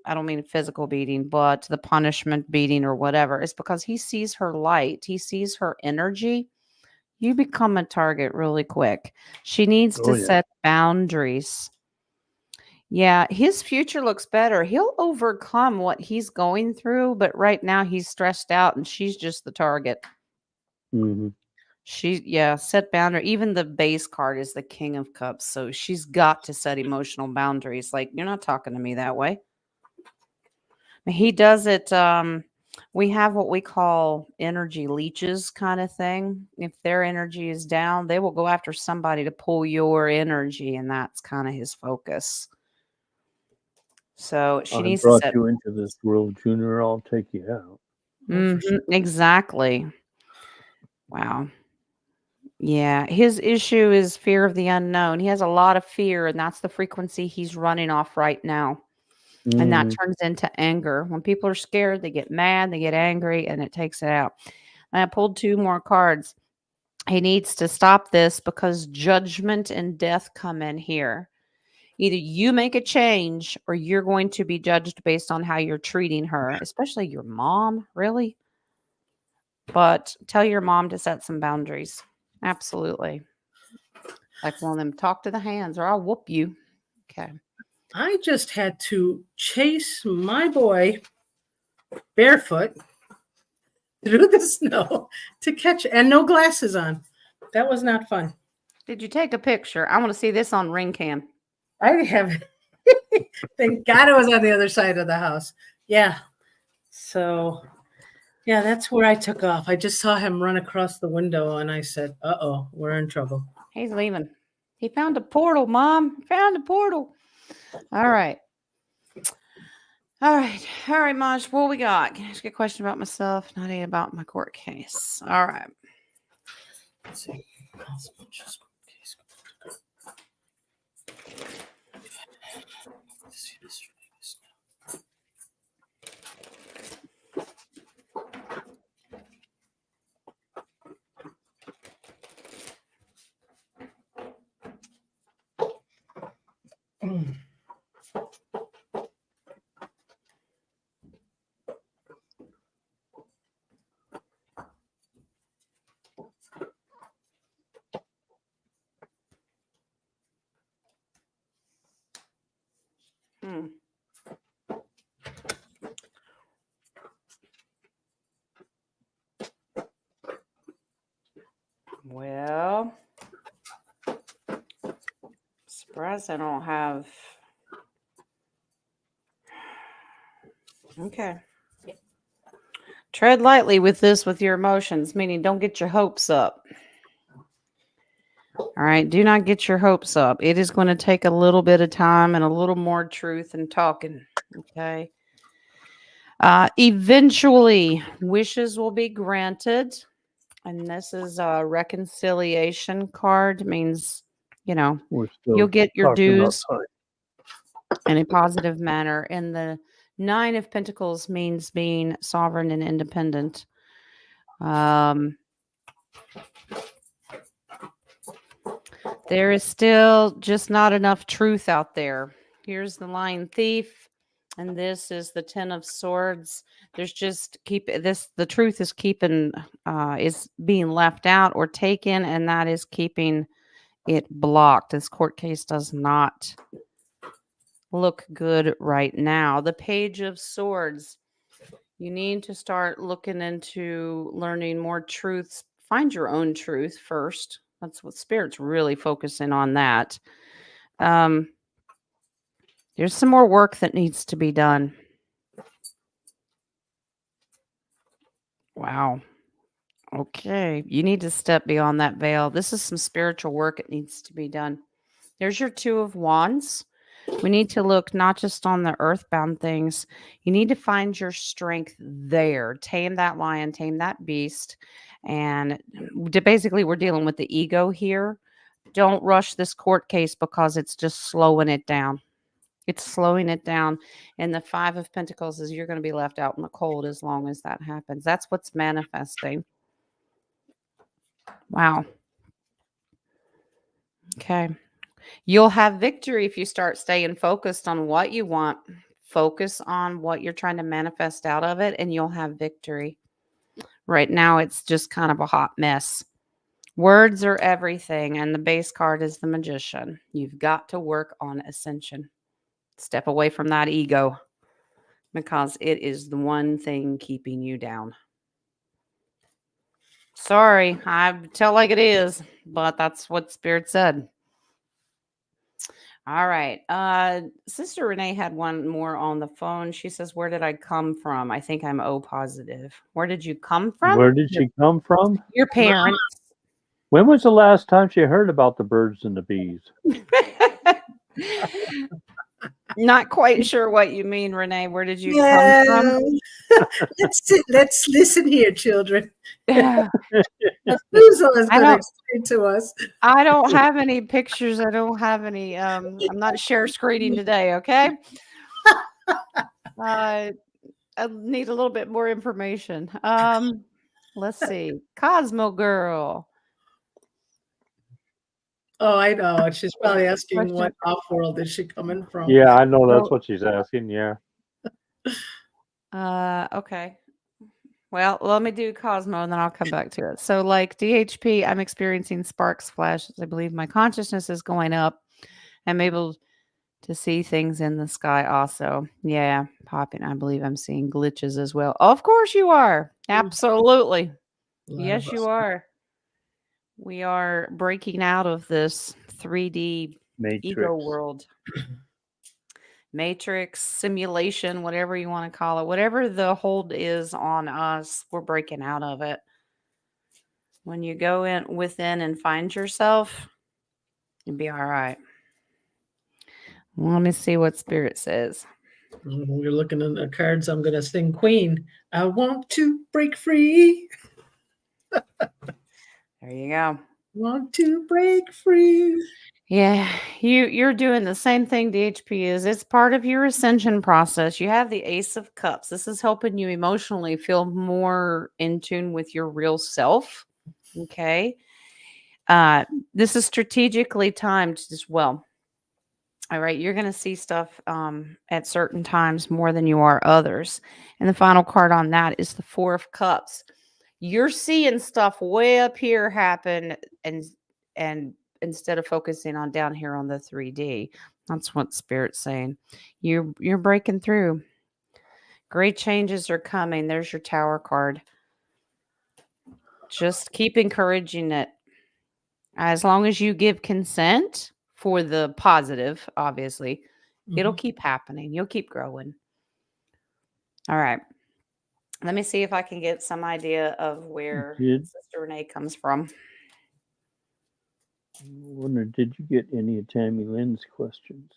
I don't mean physical beating, but the punishment beating or whatever is because he sees her light. He sees her energy. You become a target really quick. She needs Oh to yeah. set boundaries. Yeah, his future looks better. He'll overcome what he's going through, but right now he's stressed out and she's just the target. Hmm. Yeah, set boundary. Even the base card is the King of Cups. So she's got to set emotional boundaries. Like, you're not talking to me that way. He does it. We have what we call energy leeches kind of thing. If their energy is down, they will go after somebody to pull your energy, and that's kind of his focus. So she I needs to brought set you into this world, Junior. I'll take you out. Oh, for sure. exactly. Wow. Yeah, his issue is fear of the unknown. He has a lot of fear, and that's the frequency he's running off right now. And that Mm. turns into anger. When people are scared, they get mad, they get angry, and it takes it out. And I pulled two more cards. He needs to stop this because judgment and death come in here. Either you make a change or you're going to be judged based on how you're treating her, especially your mom, really. But tell your mom to set some boundaries. Absolutely. Like one of them, talk to the hands or I'll whoop you. Okay. I just had to chase my boy barefoot through the snow to catch and no glasses on. That was not fun. Did you take a picture? I want to see this on ring cam. I have thank God it was on the other side of the house. Yeah. So yeah, that's where I took off. I just saw him run across the window and I said, uh-oh, we're in trouble. He's leaving. He found a portal, Mom. Found a portal. All right. All right, Maj. What we got? Can I ask you a question about myself? Nadia, about my court case. All right. Let's see. Hmm. Well, surprised I don't have. Okay. Tread lightly with this with your emotions, meaning don't get your hopes up. All right. Do not get your hopes up. It is going to take a little bit of time and a little more truth and talking. Okay. Eventually, wishes will be granted. And this is a reconciliation card. Means, We're you'll still get your talking about dues time. in a positive manner. And the Nine of Pentacles means being sovereign and independent. There is still just not enough truth out there. Here's the Lion Thief, and this is the Ten of Swords. There's just the truth is is being left out or taken, and that is keeping it blocked. This court case does not look good right now. The Page of Swords. You need to start looking into learning more truths. Find your own truth first. That's what Spirit's really focusing on that. There's some more work that needs to be done. Wow. Okay. You need to step beyond that veil. This is some spiritual work that needs to be done. There's your Two of Wands. We need to look not just on the earthbound things. You need to find your strength there. Tame that lion, tame that beast. And basically, we're dealing with the ego here. Don't rush this court case because it's just slowing it down. It's slowing it down. And the Five of Pentacles is you're going to be left out in the cold as long as that happens. That's what's manifesting. Wow. Okay. You'll have victory if you start staying focused on what you want. Focus on what you're trying to manifest out of it, and you'll have victory. Right now, it's just kind of a hot mess. Words are everything, and the base card is the Magician. You've got to work on ascension. Step away from that ego because it is the one thing keeping you down. Sorry, I tell like it is, but that's what Spirit said. All right. Sister Renee had one more on the phone. She says, "Where did I come from? I think I'm O positive. Where did you come from? Where did she come from? Your parents." When was the last time she heard about the birds and the bees? Not quite sure what you mean, Renee. Where did you come Yeah. from? Let's listen here, children. Yeah. Methuselah is I going to don't- explain to us. I don't have any pictures. I don't have any. I'm not share screening today. Okay. I need a little bit more information. Let's see. Cosmo Girl. Oh, I know. She's probably asking Question. what off-world is she coming from. Yeah, I know that's Well- what she's asking. Yeah. Okay. Well, let me do Cosmo and then I'll come back to it. So, like DHP, I'm experiencing sparks, flashes. I believe my consciousness is going up. I'm able to see things in the sky also. Yeah, popping. I believe I'm seeing glitches as well. Of course you are. Absolutely. A lot Yes, of you us. are. We are breaking out of this 3D Matrix. ego world. Matrix, simulation, whatever you want to call it, whatever the hold is on us, we're breaking out of it. When you go in within and find yourself, you'll be all right. Let me see what Spirit says. We're looking at the cards. I'm going to sing Queen. I want to break free. There you go. Want to break free. Yeah, you're doing the same thing DHP is. It's part of your ascension process. You have the Ace of Cups. This is helping you emotionally feel more in tune with your real self. Okay. This is strategically timed as well. All right, you're going to see stuff at certain times more than you are others. And the final card on that is the Four of Cups. You're seeing stuff way up here happen, and instead of focusing on down here on the 3D. That's what Spirit's saying. You're breaking through. Great changes are coming. There's your Tower card. Just keep encouraging it. As long as you give consent for the positive, obviously, it'll keep happening. You'll keep growing. All right. Let me see if I can get some idea of where Sister Renee comes from. I wonder, did you get any of Tammy Lynn's questions?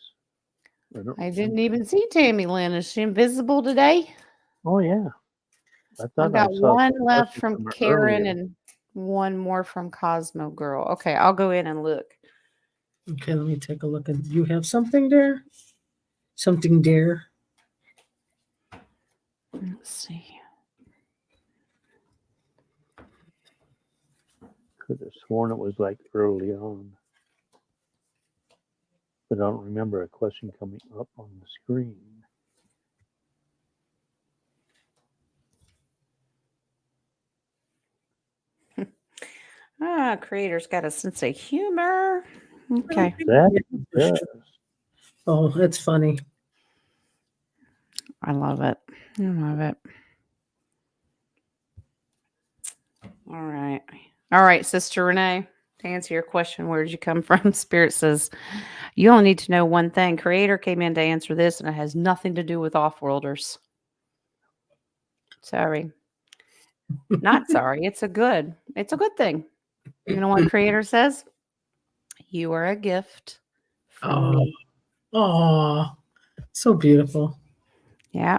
I didn't even see Tammy Lynn. Is she invisible today? Oh, yeah. I I've thought got I saw one some left questions from her Karen earlier. and one more from Cosmo Girl. Okay, I'll go in and look. Okay, let me take a look. And you have something there? Something there? Let's see. Could have sworn it was like early on. But I don't remember a question coming up on the screen. Creator's got a sense of humor. Okay. That does. Oh, that's funny. I love it. I love it. All right. All right, Sister Renee, to answer your question, where did you come from? Spirit says, you only need to know one thing. Creator came in to answer this, and it has nothing to do with off-worlders. Sorry. Not sorry. It's a good thing. You know what Creator says? You are a gift from me. Oh, so beautiful. Yeah.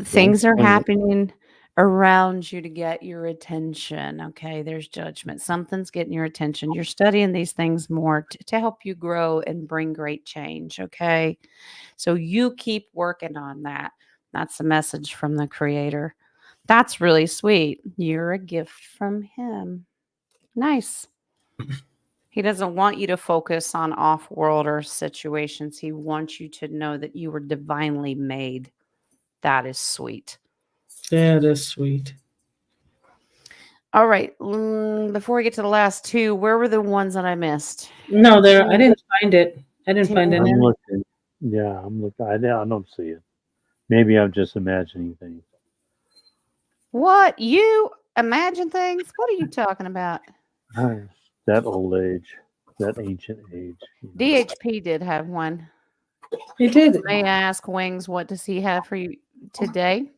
Things are happening around you to get your attention. Okay. There's judgment. Something's getting your attention. You're studying these things more to help you grow and bring great change. Okay. So you keep working on that. That's the message from the Creator. That's really sweet. You're a gift from him. Nice. He doesn't want you to focus on off-worlder situations. He wants you to know that you were divinely made. That is sweet. That is sweet. All right. Before we get to the last two, where were the ones that I missed? No, I didn't find it. I didn't find Tammy any. I'm looking. Yeah, I'm looking. I don't see it. Maybe I'm just imagining things. What? You imagine things? What are you talking about? That old age, that ancient age. DHP did have one. He did. May I ask Wings, what does he have for you today?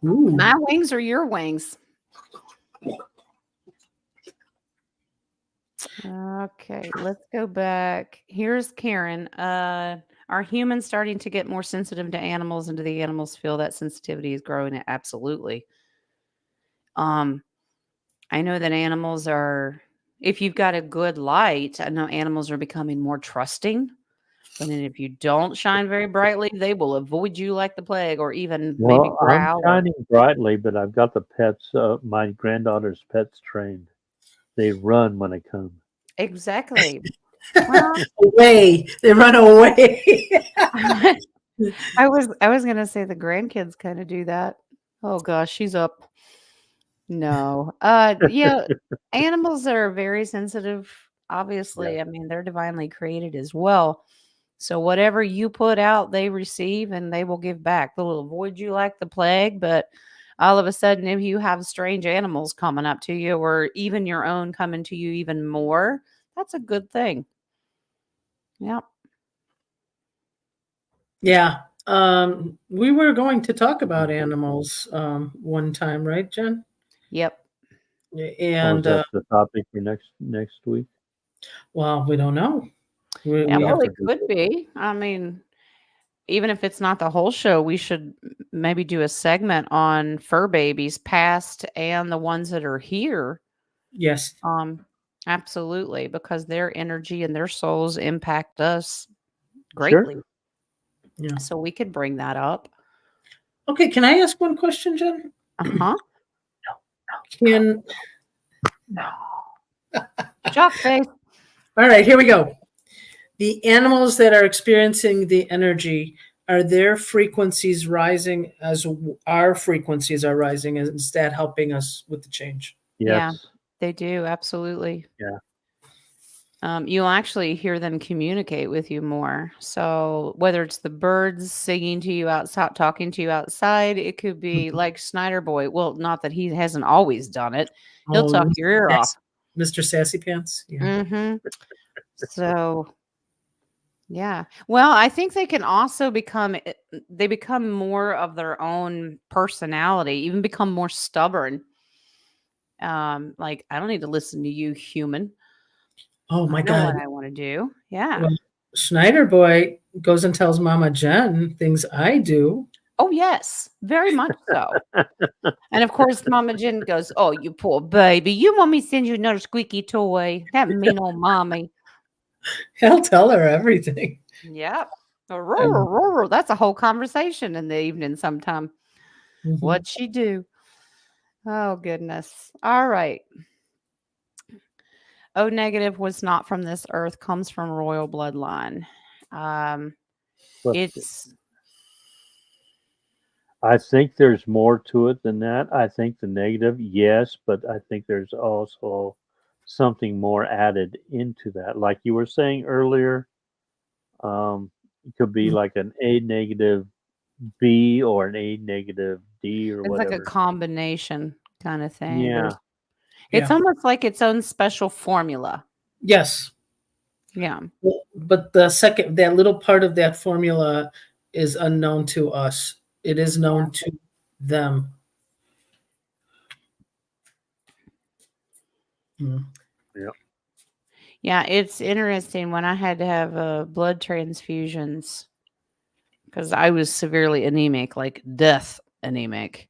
Ooh. My wings or your wings? Okay, let's go back. Here's Karen. Are humans starting to get more sensitive to animals, and do the animals feel that sensitivity is growing? Absolutely. I know that animals are, if you've got a good light, I know animals are becoming more trusting. But then if you don't shine very brightly, they will avoid you like the plague, or even maybe Well, I'm growl. shining brightly, but I've got the pets. My granddaughter's pets trained. They run when I come. Exactly. Well, Away. They run away. I was gonna say the grandkids kind of do that. Oh gosh, she's up. No. Yeah, animals are very sensitive. Obviously, Yeah. I mean, they're divinely created as well. So whatever you put out, they receive and they will give back. They'll avoid you like the plague, but all of a sudden, if you have strange animals coming up to you, or even your own coming to you even more, that's a good thing. Yep. Yeah. We were going to talk about animals one time, right, Jen? Yep. And that's the topic for next week. well, we don't know. Yeah, We well, have it could be. I mean, even if it's not the whole show, we should maybe do a segment on fur babies, past and the ones that are here. Yes. Absolutely, because their energy and their souls impact us Sure. greatly. Yeah. So we could bring that up. Okay, can I ask one question, Jen? Uh-huh. Can Jock face. All right, here we go. The animals that are experiencing the energy, are their frequencies rising as our frequencies are rising? Is that helping us with the change? Yeah, Yes. they do. Absolutely. Yeah. You'll actually hear them communicate with you more. So whether it's the birds singing to you outside, talking to you outside, it could be like Snyder Boy. Well, not that he hasn't always done it. He'll talk Oh, your ear off. Mr. Sassy Pants. Yeah. Mm-hmm. So, yeah. Well, I think they can also they become more of their own personality, even become more stubborn. Like, I don't need to listen to you, human. Oh my I know God. what I want to do. Yeah. Well, Schneider Boy goes and tells Mama Jen things I do. Oh, yes, very much so. And of course, Mama Jen goes, "Oh, you poor baby. You want me to send you another squeaky toy? That mean old mommy." He'll tell her everything. Yep. That's a whole conversation in the evening sometime. Mhm. What'd she do? Oh, goodness. All right. O negative was not from this earth, comes from royal bloodline. But It's I think there's more to it than that. I think the negative, yes, but I think there's also something more added into that. Like you were saying earlier, it could be Mm. like an A negative B or an A negative D or it's like a whatever. combination kind of thing. Yeah. It's Yeah. almost like its own special formula. Yes. Yeah. But that little part of that formula is unknown to us. It is known to them. Mm. Yeah. Yeah, it's interesting when I had to have blood transfusions because I was severely anemic, like death anemic.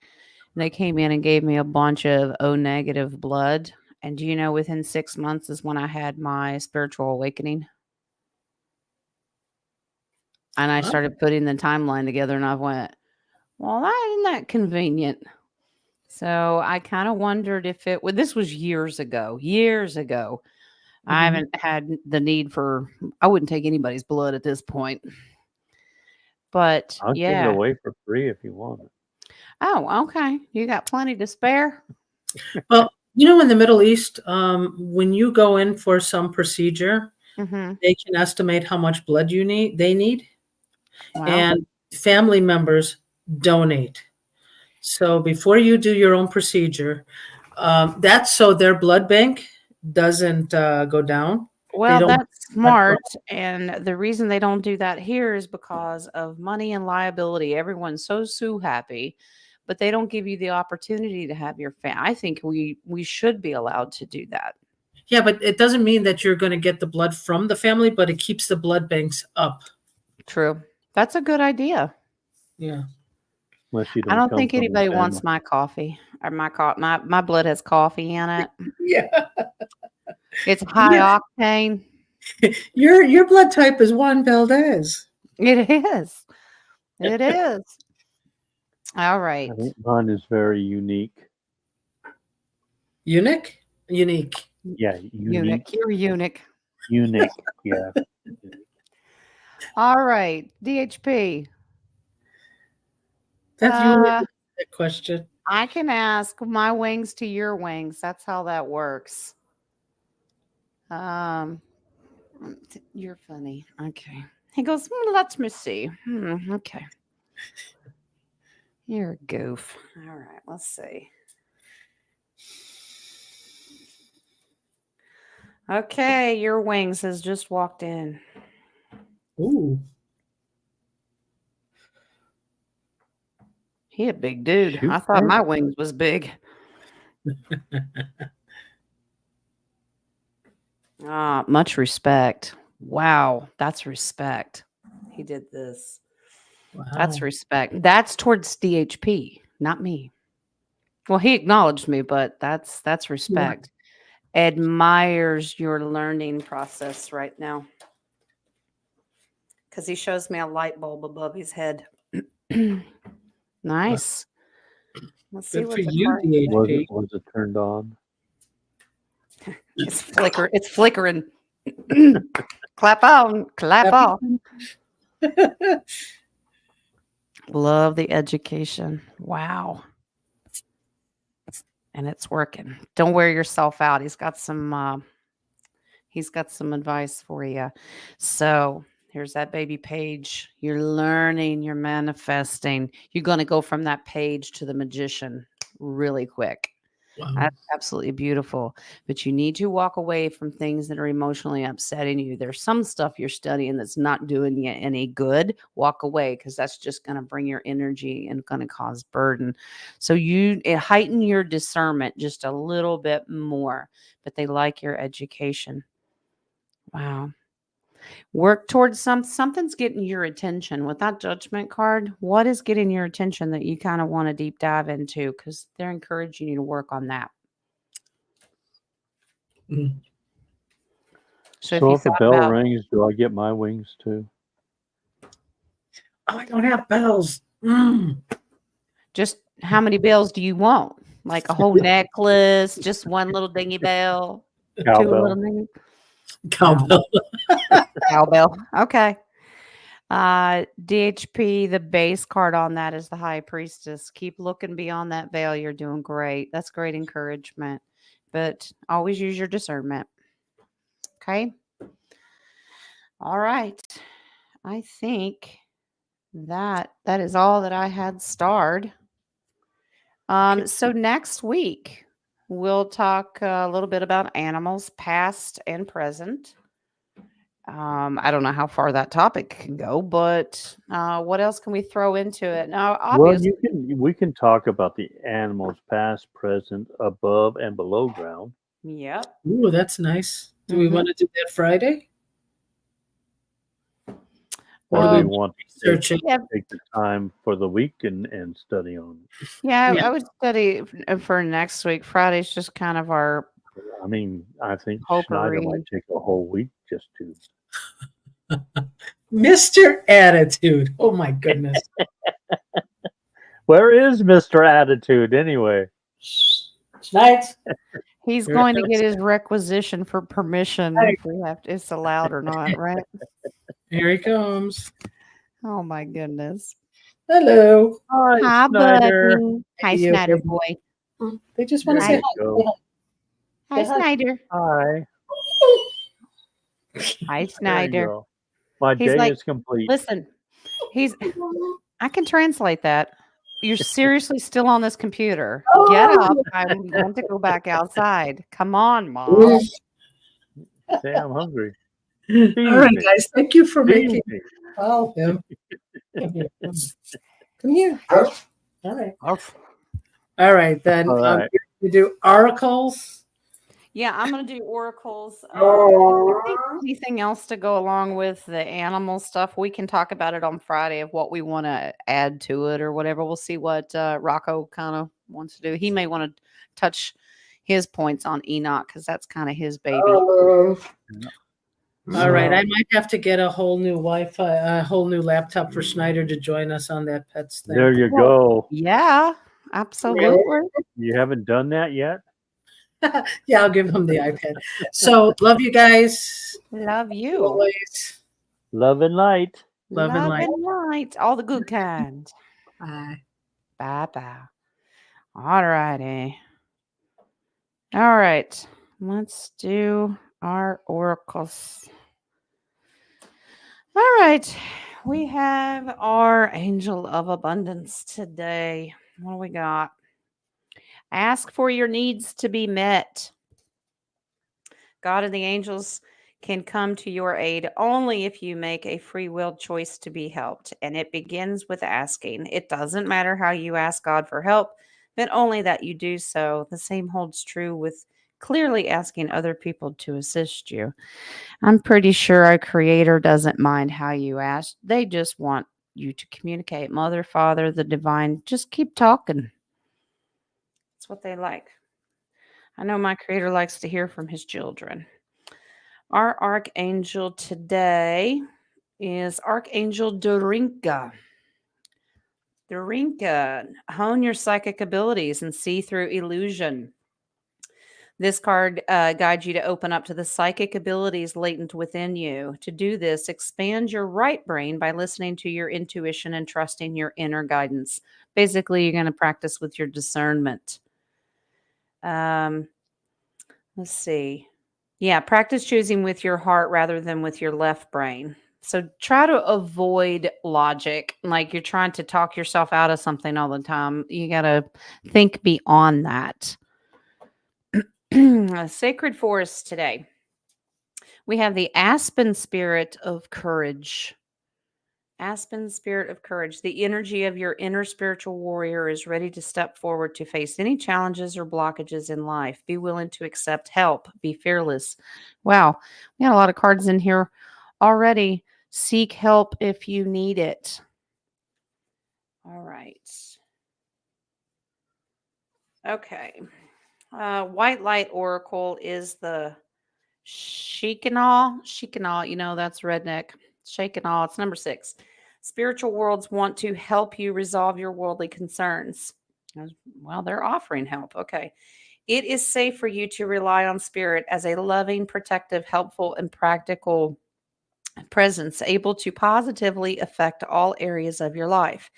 And they came in and gave me a bunch of O negative blood. And do you know, within 6 months is when I had my spiritual awakening. And I Huh? started putting the timeline together and I went, well, isn't that convenient? So I kind of wondered if this was years ago, years ago. I Mhm. haven't had the need I wouldn't take anybody's blood at this point. But I'll give it yeah. away for free if you want it. Oh, okay. You got plenty to spare? Well, in the Middle East, when you go in for some procedure, Mm-hmm. they can estimate how much blood they need, Wow. and family members donate. So before you do your own procedure, that's so their blood bank doesn't go down. Well, don't- that's smart. And the reason they don't do that here is because of money and liability. Everyone's so happy, but they don't give you the opportunity to have your I think we should be allowed to do that. Yeah, but it doesn't mean that you're going to get the blood from the family, but it keeps the blood banks up. True. That's a good idea. Yeah. Unless you I don't come think from the anybody family. wants my coffee or my blood has coffee in it. Yeah. It's high octane. Your blood type is Juan Valdez. It is. It is. All I right. think mine is very unique. Unique? Unique. Yeah, unique. Eunuch. You're a eunuch. Unique. Yeah. All right. DHP. That's Uh, unique question. I can ask my wings to your wings. That's how that works. You're funny. Okay. He goes, let me see. Okay. You're a goof. All right. Let's see. Okay. Your wings has just walked in. Ooh. He a big dude. Shoot, I thought man. my wings was big. Much respect. Wow, that's respect. He did this. Wow. That's respect. That's towards DHP, not me. Well, he acknowledged me, but that's respect. Admires your learning process right now. Because he shows me a light bulb above his head. Nice. Let's see Good for what the you, card. DHP. Was it turned on? It's flicker. It's flickering. Clap on. Clap off. Love the education. Wow. And it's working. Don't wear yourself out. He's got some advice for you. So here's that baby page. You're learning, you're manifesting. You're going to go from that page to the magician really quick. Wow. That's absolutely beautiful. But you need to walk away from things that are emotionally upsetting you. There's some stuff you're studying that's not doing you any good. Walk away, because that's just going to bring your energy and going to cause burden. So heighten your discernment just a little bit more. But they like your education. Wow. Work towards something's getting your attention. With that judgment card, what is getting your attention that you kind of want to deep dive into? Because they're encouraging you to work on that. Mm. So if So you if the thought bell about rings, do I get my wings too? Oh, I don't have bells. Mm. just how many bells do you want? Like a whole necklace, just one little dingy bell, two little Cowbell. dingy Cowbell. cowbell. Okay. DHP, the base card on that is the High Priestess. Keep looking beyond that veil. You're doing great. That's great encouragement. But always use your discernment. Okay. All right. I think that is all that I had starred. So next week we'll talk a little bit about animals, past and present. I don't know how far that topic can go, but what else can we throw into it? Now, Well, obviously, we can talk about the animals past, present, above, and below ground. yep. Ooh, that's nice. Do we Mhm. want to do that Friday? Or do Well, we want to Researching. take the time for the week and study on it? Yeah, Yeah. I would study for next week. Friday's just kind of our I mean, I think Schneider potpourri. might take a whole week just to. Mr. Attitude. Oh my goodness. Where is Mr. Attitude anyway? Schneitz. He's Here going it to get comes. his requisition for permission Hey. if we have to, it's allowed or not, right? Here he comes. Oh my goodness. Hello. Hi, Hi, Schneider. buddy. Hi, You. Snyder boy. They just want to There say you hi. go. Hi, Snyder. Hi. Hi, There you Snyder. go. My He's day like, is complete. listen, I can translate that. You're seriously still on this computer. Get up. I'm going to go back outside. Come on, Mom. Say I'm hungry. All right, guys. Thank you for Feed making. me. Oh, him. Come here. All right. All right, then All right. we do oracles. Yeah, I'm going to do oracles. If you think anything else to go along with the animal stuff, we can talk about it on Friday of what we want to add to it or whatever. We'll see what Rocco kind of wants to do. He may want to touch his points on Enoch because that's kind of his baby. All right, So- I might have to get a whole new Wi-Fi, a whole new laptop for Schneider to join us on that pets thing. There you go. Yeah, absolutely. You haven't done that yet? Yeah, I'll give him the iPad. So love you guys. Love you. Always. Love and light. Love and light. light. All the good kind. Bye. Bye-bye. All righty. All right. Let's do our oracles. All right. We have our angel of abundance today. What do we got? Ask for your needs to be met. God and the angels can come to your aid only if you make a free will choice to be helped. And it begins with asking. It doesn't matter how you ask God for help, but only that you do so. The same holds true with clearly asking other people to assist you. I'm pretty sure our Creator doesn't mind how you ask. They just want you to communicate. Mother, Father, the divine, just keep talking. That's what they like. I know my Creator likes to hear from his children. Our archangel today is Archangel Dorinka. Dorinka, hone your psychic abilities and see through illusion. This card guides you to open up to the psychic abilities latent within you. To do this, expand your right brain by listening to your intuition and trusting your inner guidance. Basically, you're going to practice with your discernment. Let's see. Yeah, practice choosing with your heart rather than with your left brain. So try to avoid logic, like you're trying to talk yourself out of something all the time. You got to think beyond that. Sacred forest today. We have the aspen spirit of courage. Aspen spirit of courage. The energy of your inner spiritual warrior is ready to step forward to face any challenges or blockages in life. Be willing to accept help. Be fearless. Wow. We got a lot of cards in here already. Seek help if you need it. All right. Okay. White light oracle is the Shekinah, that's redneck. Shekinah, it's number 6. Spiritual worlds want to help you resolve your worldly concerns. Well, they're offering help. Okay. It is safe for you to rely on spirit as a loving, protective, helpful, and practical presence able to positively affect all areas of your life,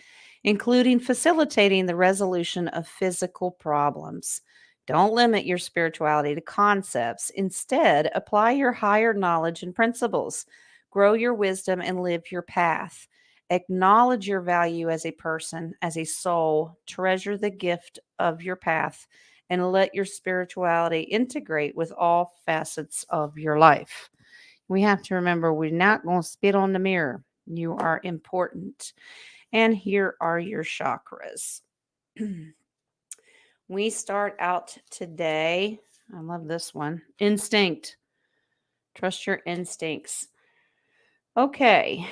including facilitating the resolution of physical problems. Don't limit your spirituality to concepts. Instead, apply your higher knowledge and principles. Grow your wisdom and live your path. Acknowledge your value as a person, as a soul. Treasure the gift of your path and let your spirituality integrate with all facets of your life. We have to remember we're not going to spit on the mirror. You are important. And here are your chakras. We start out today. I love this one. Instinct. Trust your instincts. Okay.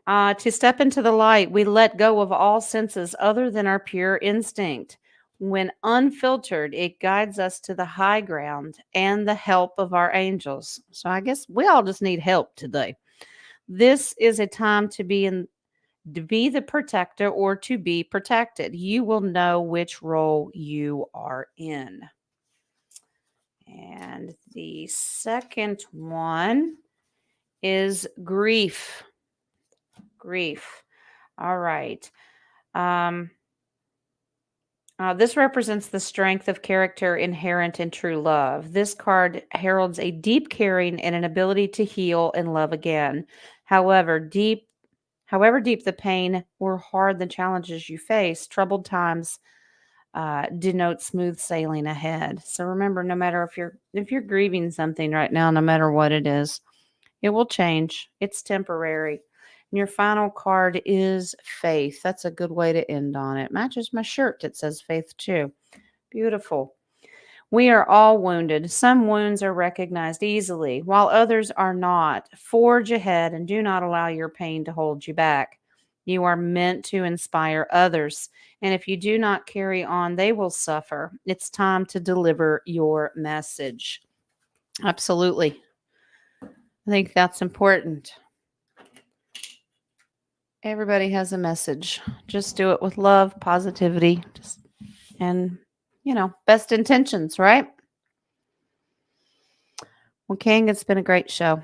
To step into the light, we let go of all senses other than our pure instinct. When unfiltered, it guides us to the high ground and the help of our angels. So I guess we all just need help today. This is a time to be the protector or to be protected. You will know which role you are in. And the second one is grief. Grief. All right. This represents the strength of character inherent in true love. This card heralds a deep caring and an ability to heal and love again. However deep the pain or hard the challenges you face, troubled times denote smooth sailing ahead. So remember, no matter if you're grieving something right now, no matter what it is, it will change. It's temporary. And your final card is faith. That's a good way to end on it. Matches my shirt that says faith too. Beautiful. We are all wounded. Some wounds are recognized easily, while others are not. Forge ahead and do not allow your pain to hold you back. You are meant to inspire others. And if you do not carry on, they will suffer. It's time to deliver your message. Absolutely. I think that's important. Everybody has a message. Just do it with love, positivity, and best intentions, right? Well, King, it's been a great show.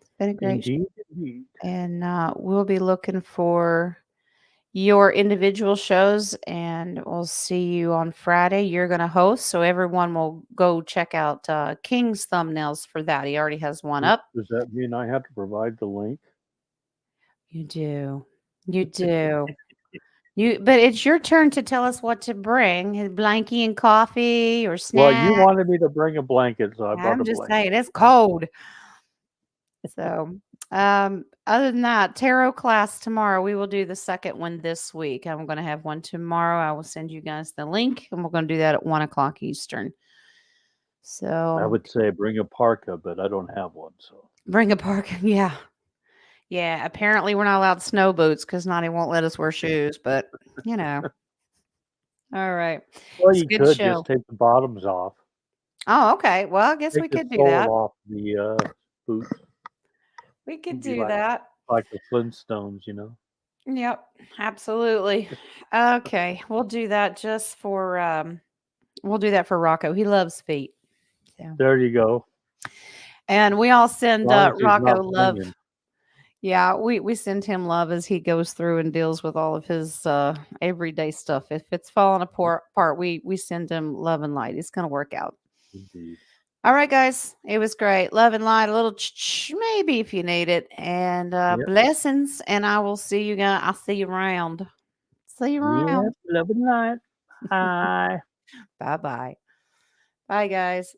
It's been a great show. Indeed. And we'll be looking for your individual shows, and we'll see you on Friday. You're going to host, so everyone will go check out King's thumbnails for that. He already has one up. Does that mean I have to provide the link? You do. You do. But it's your turn to tell us what to bring. A blankie and coffee or snack. Well, you wanted me to bring a blanket, so I brought I'm a just blanket. saying, it's cold. So, other than that, tarot class tomorrow. We will do the second one this week. I'm going to have one tomorrow. I will send you guys the link, and we're going to do that at 1:00 Eastern. So I would say bring a parka, but I don't have one. So bring a parka. Yeah. Yeah, apparently we're not allowed snow boots because Nadia won't let us wear shoes, but you know. All right. Well, It's a you good could show. just take the bottoms off. Oh, okay. Well, I guess Take we the could do sole that. off the boots. We could It'd be do that. like the Flintstones, you know. Yep, absolutely. Okay, we'll do that just for we'll do that for Rocco. He loves feet. So. There you go. And we all As send long as he's Rocco not love. singing. Yeah, we send him love as he goes through and deals with all of his everyday stuff. If it's falling apart, we send him love and light. It's gonna work out. Indeed. All right, guys. It was great. Love and light, a little maybe if you need it. And Yep. blessings. And I will see you guys. I'll see you around. See you around. Yep. Love and light. Hi. Bye-bye. Bye, guys.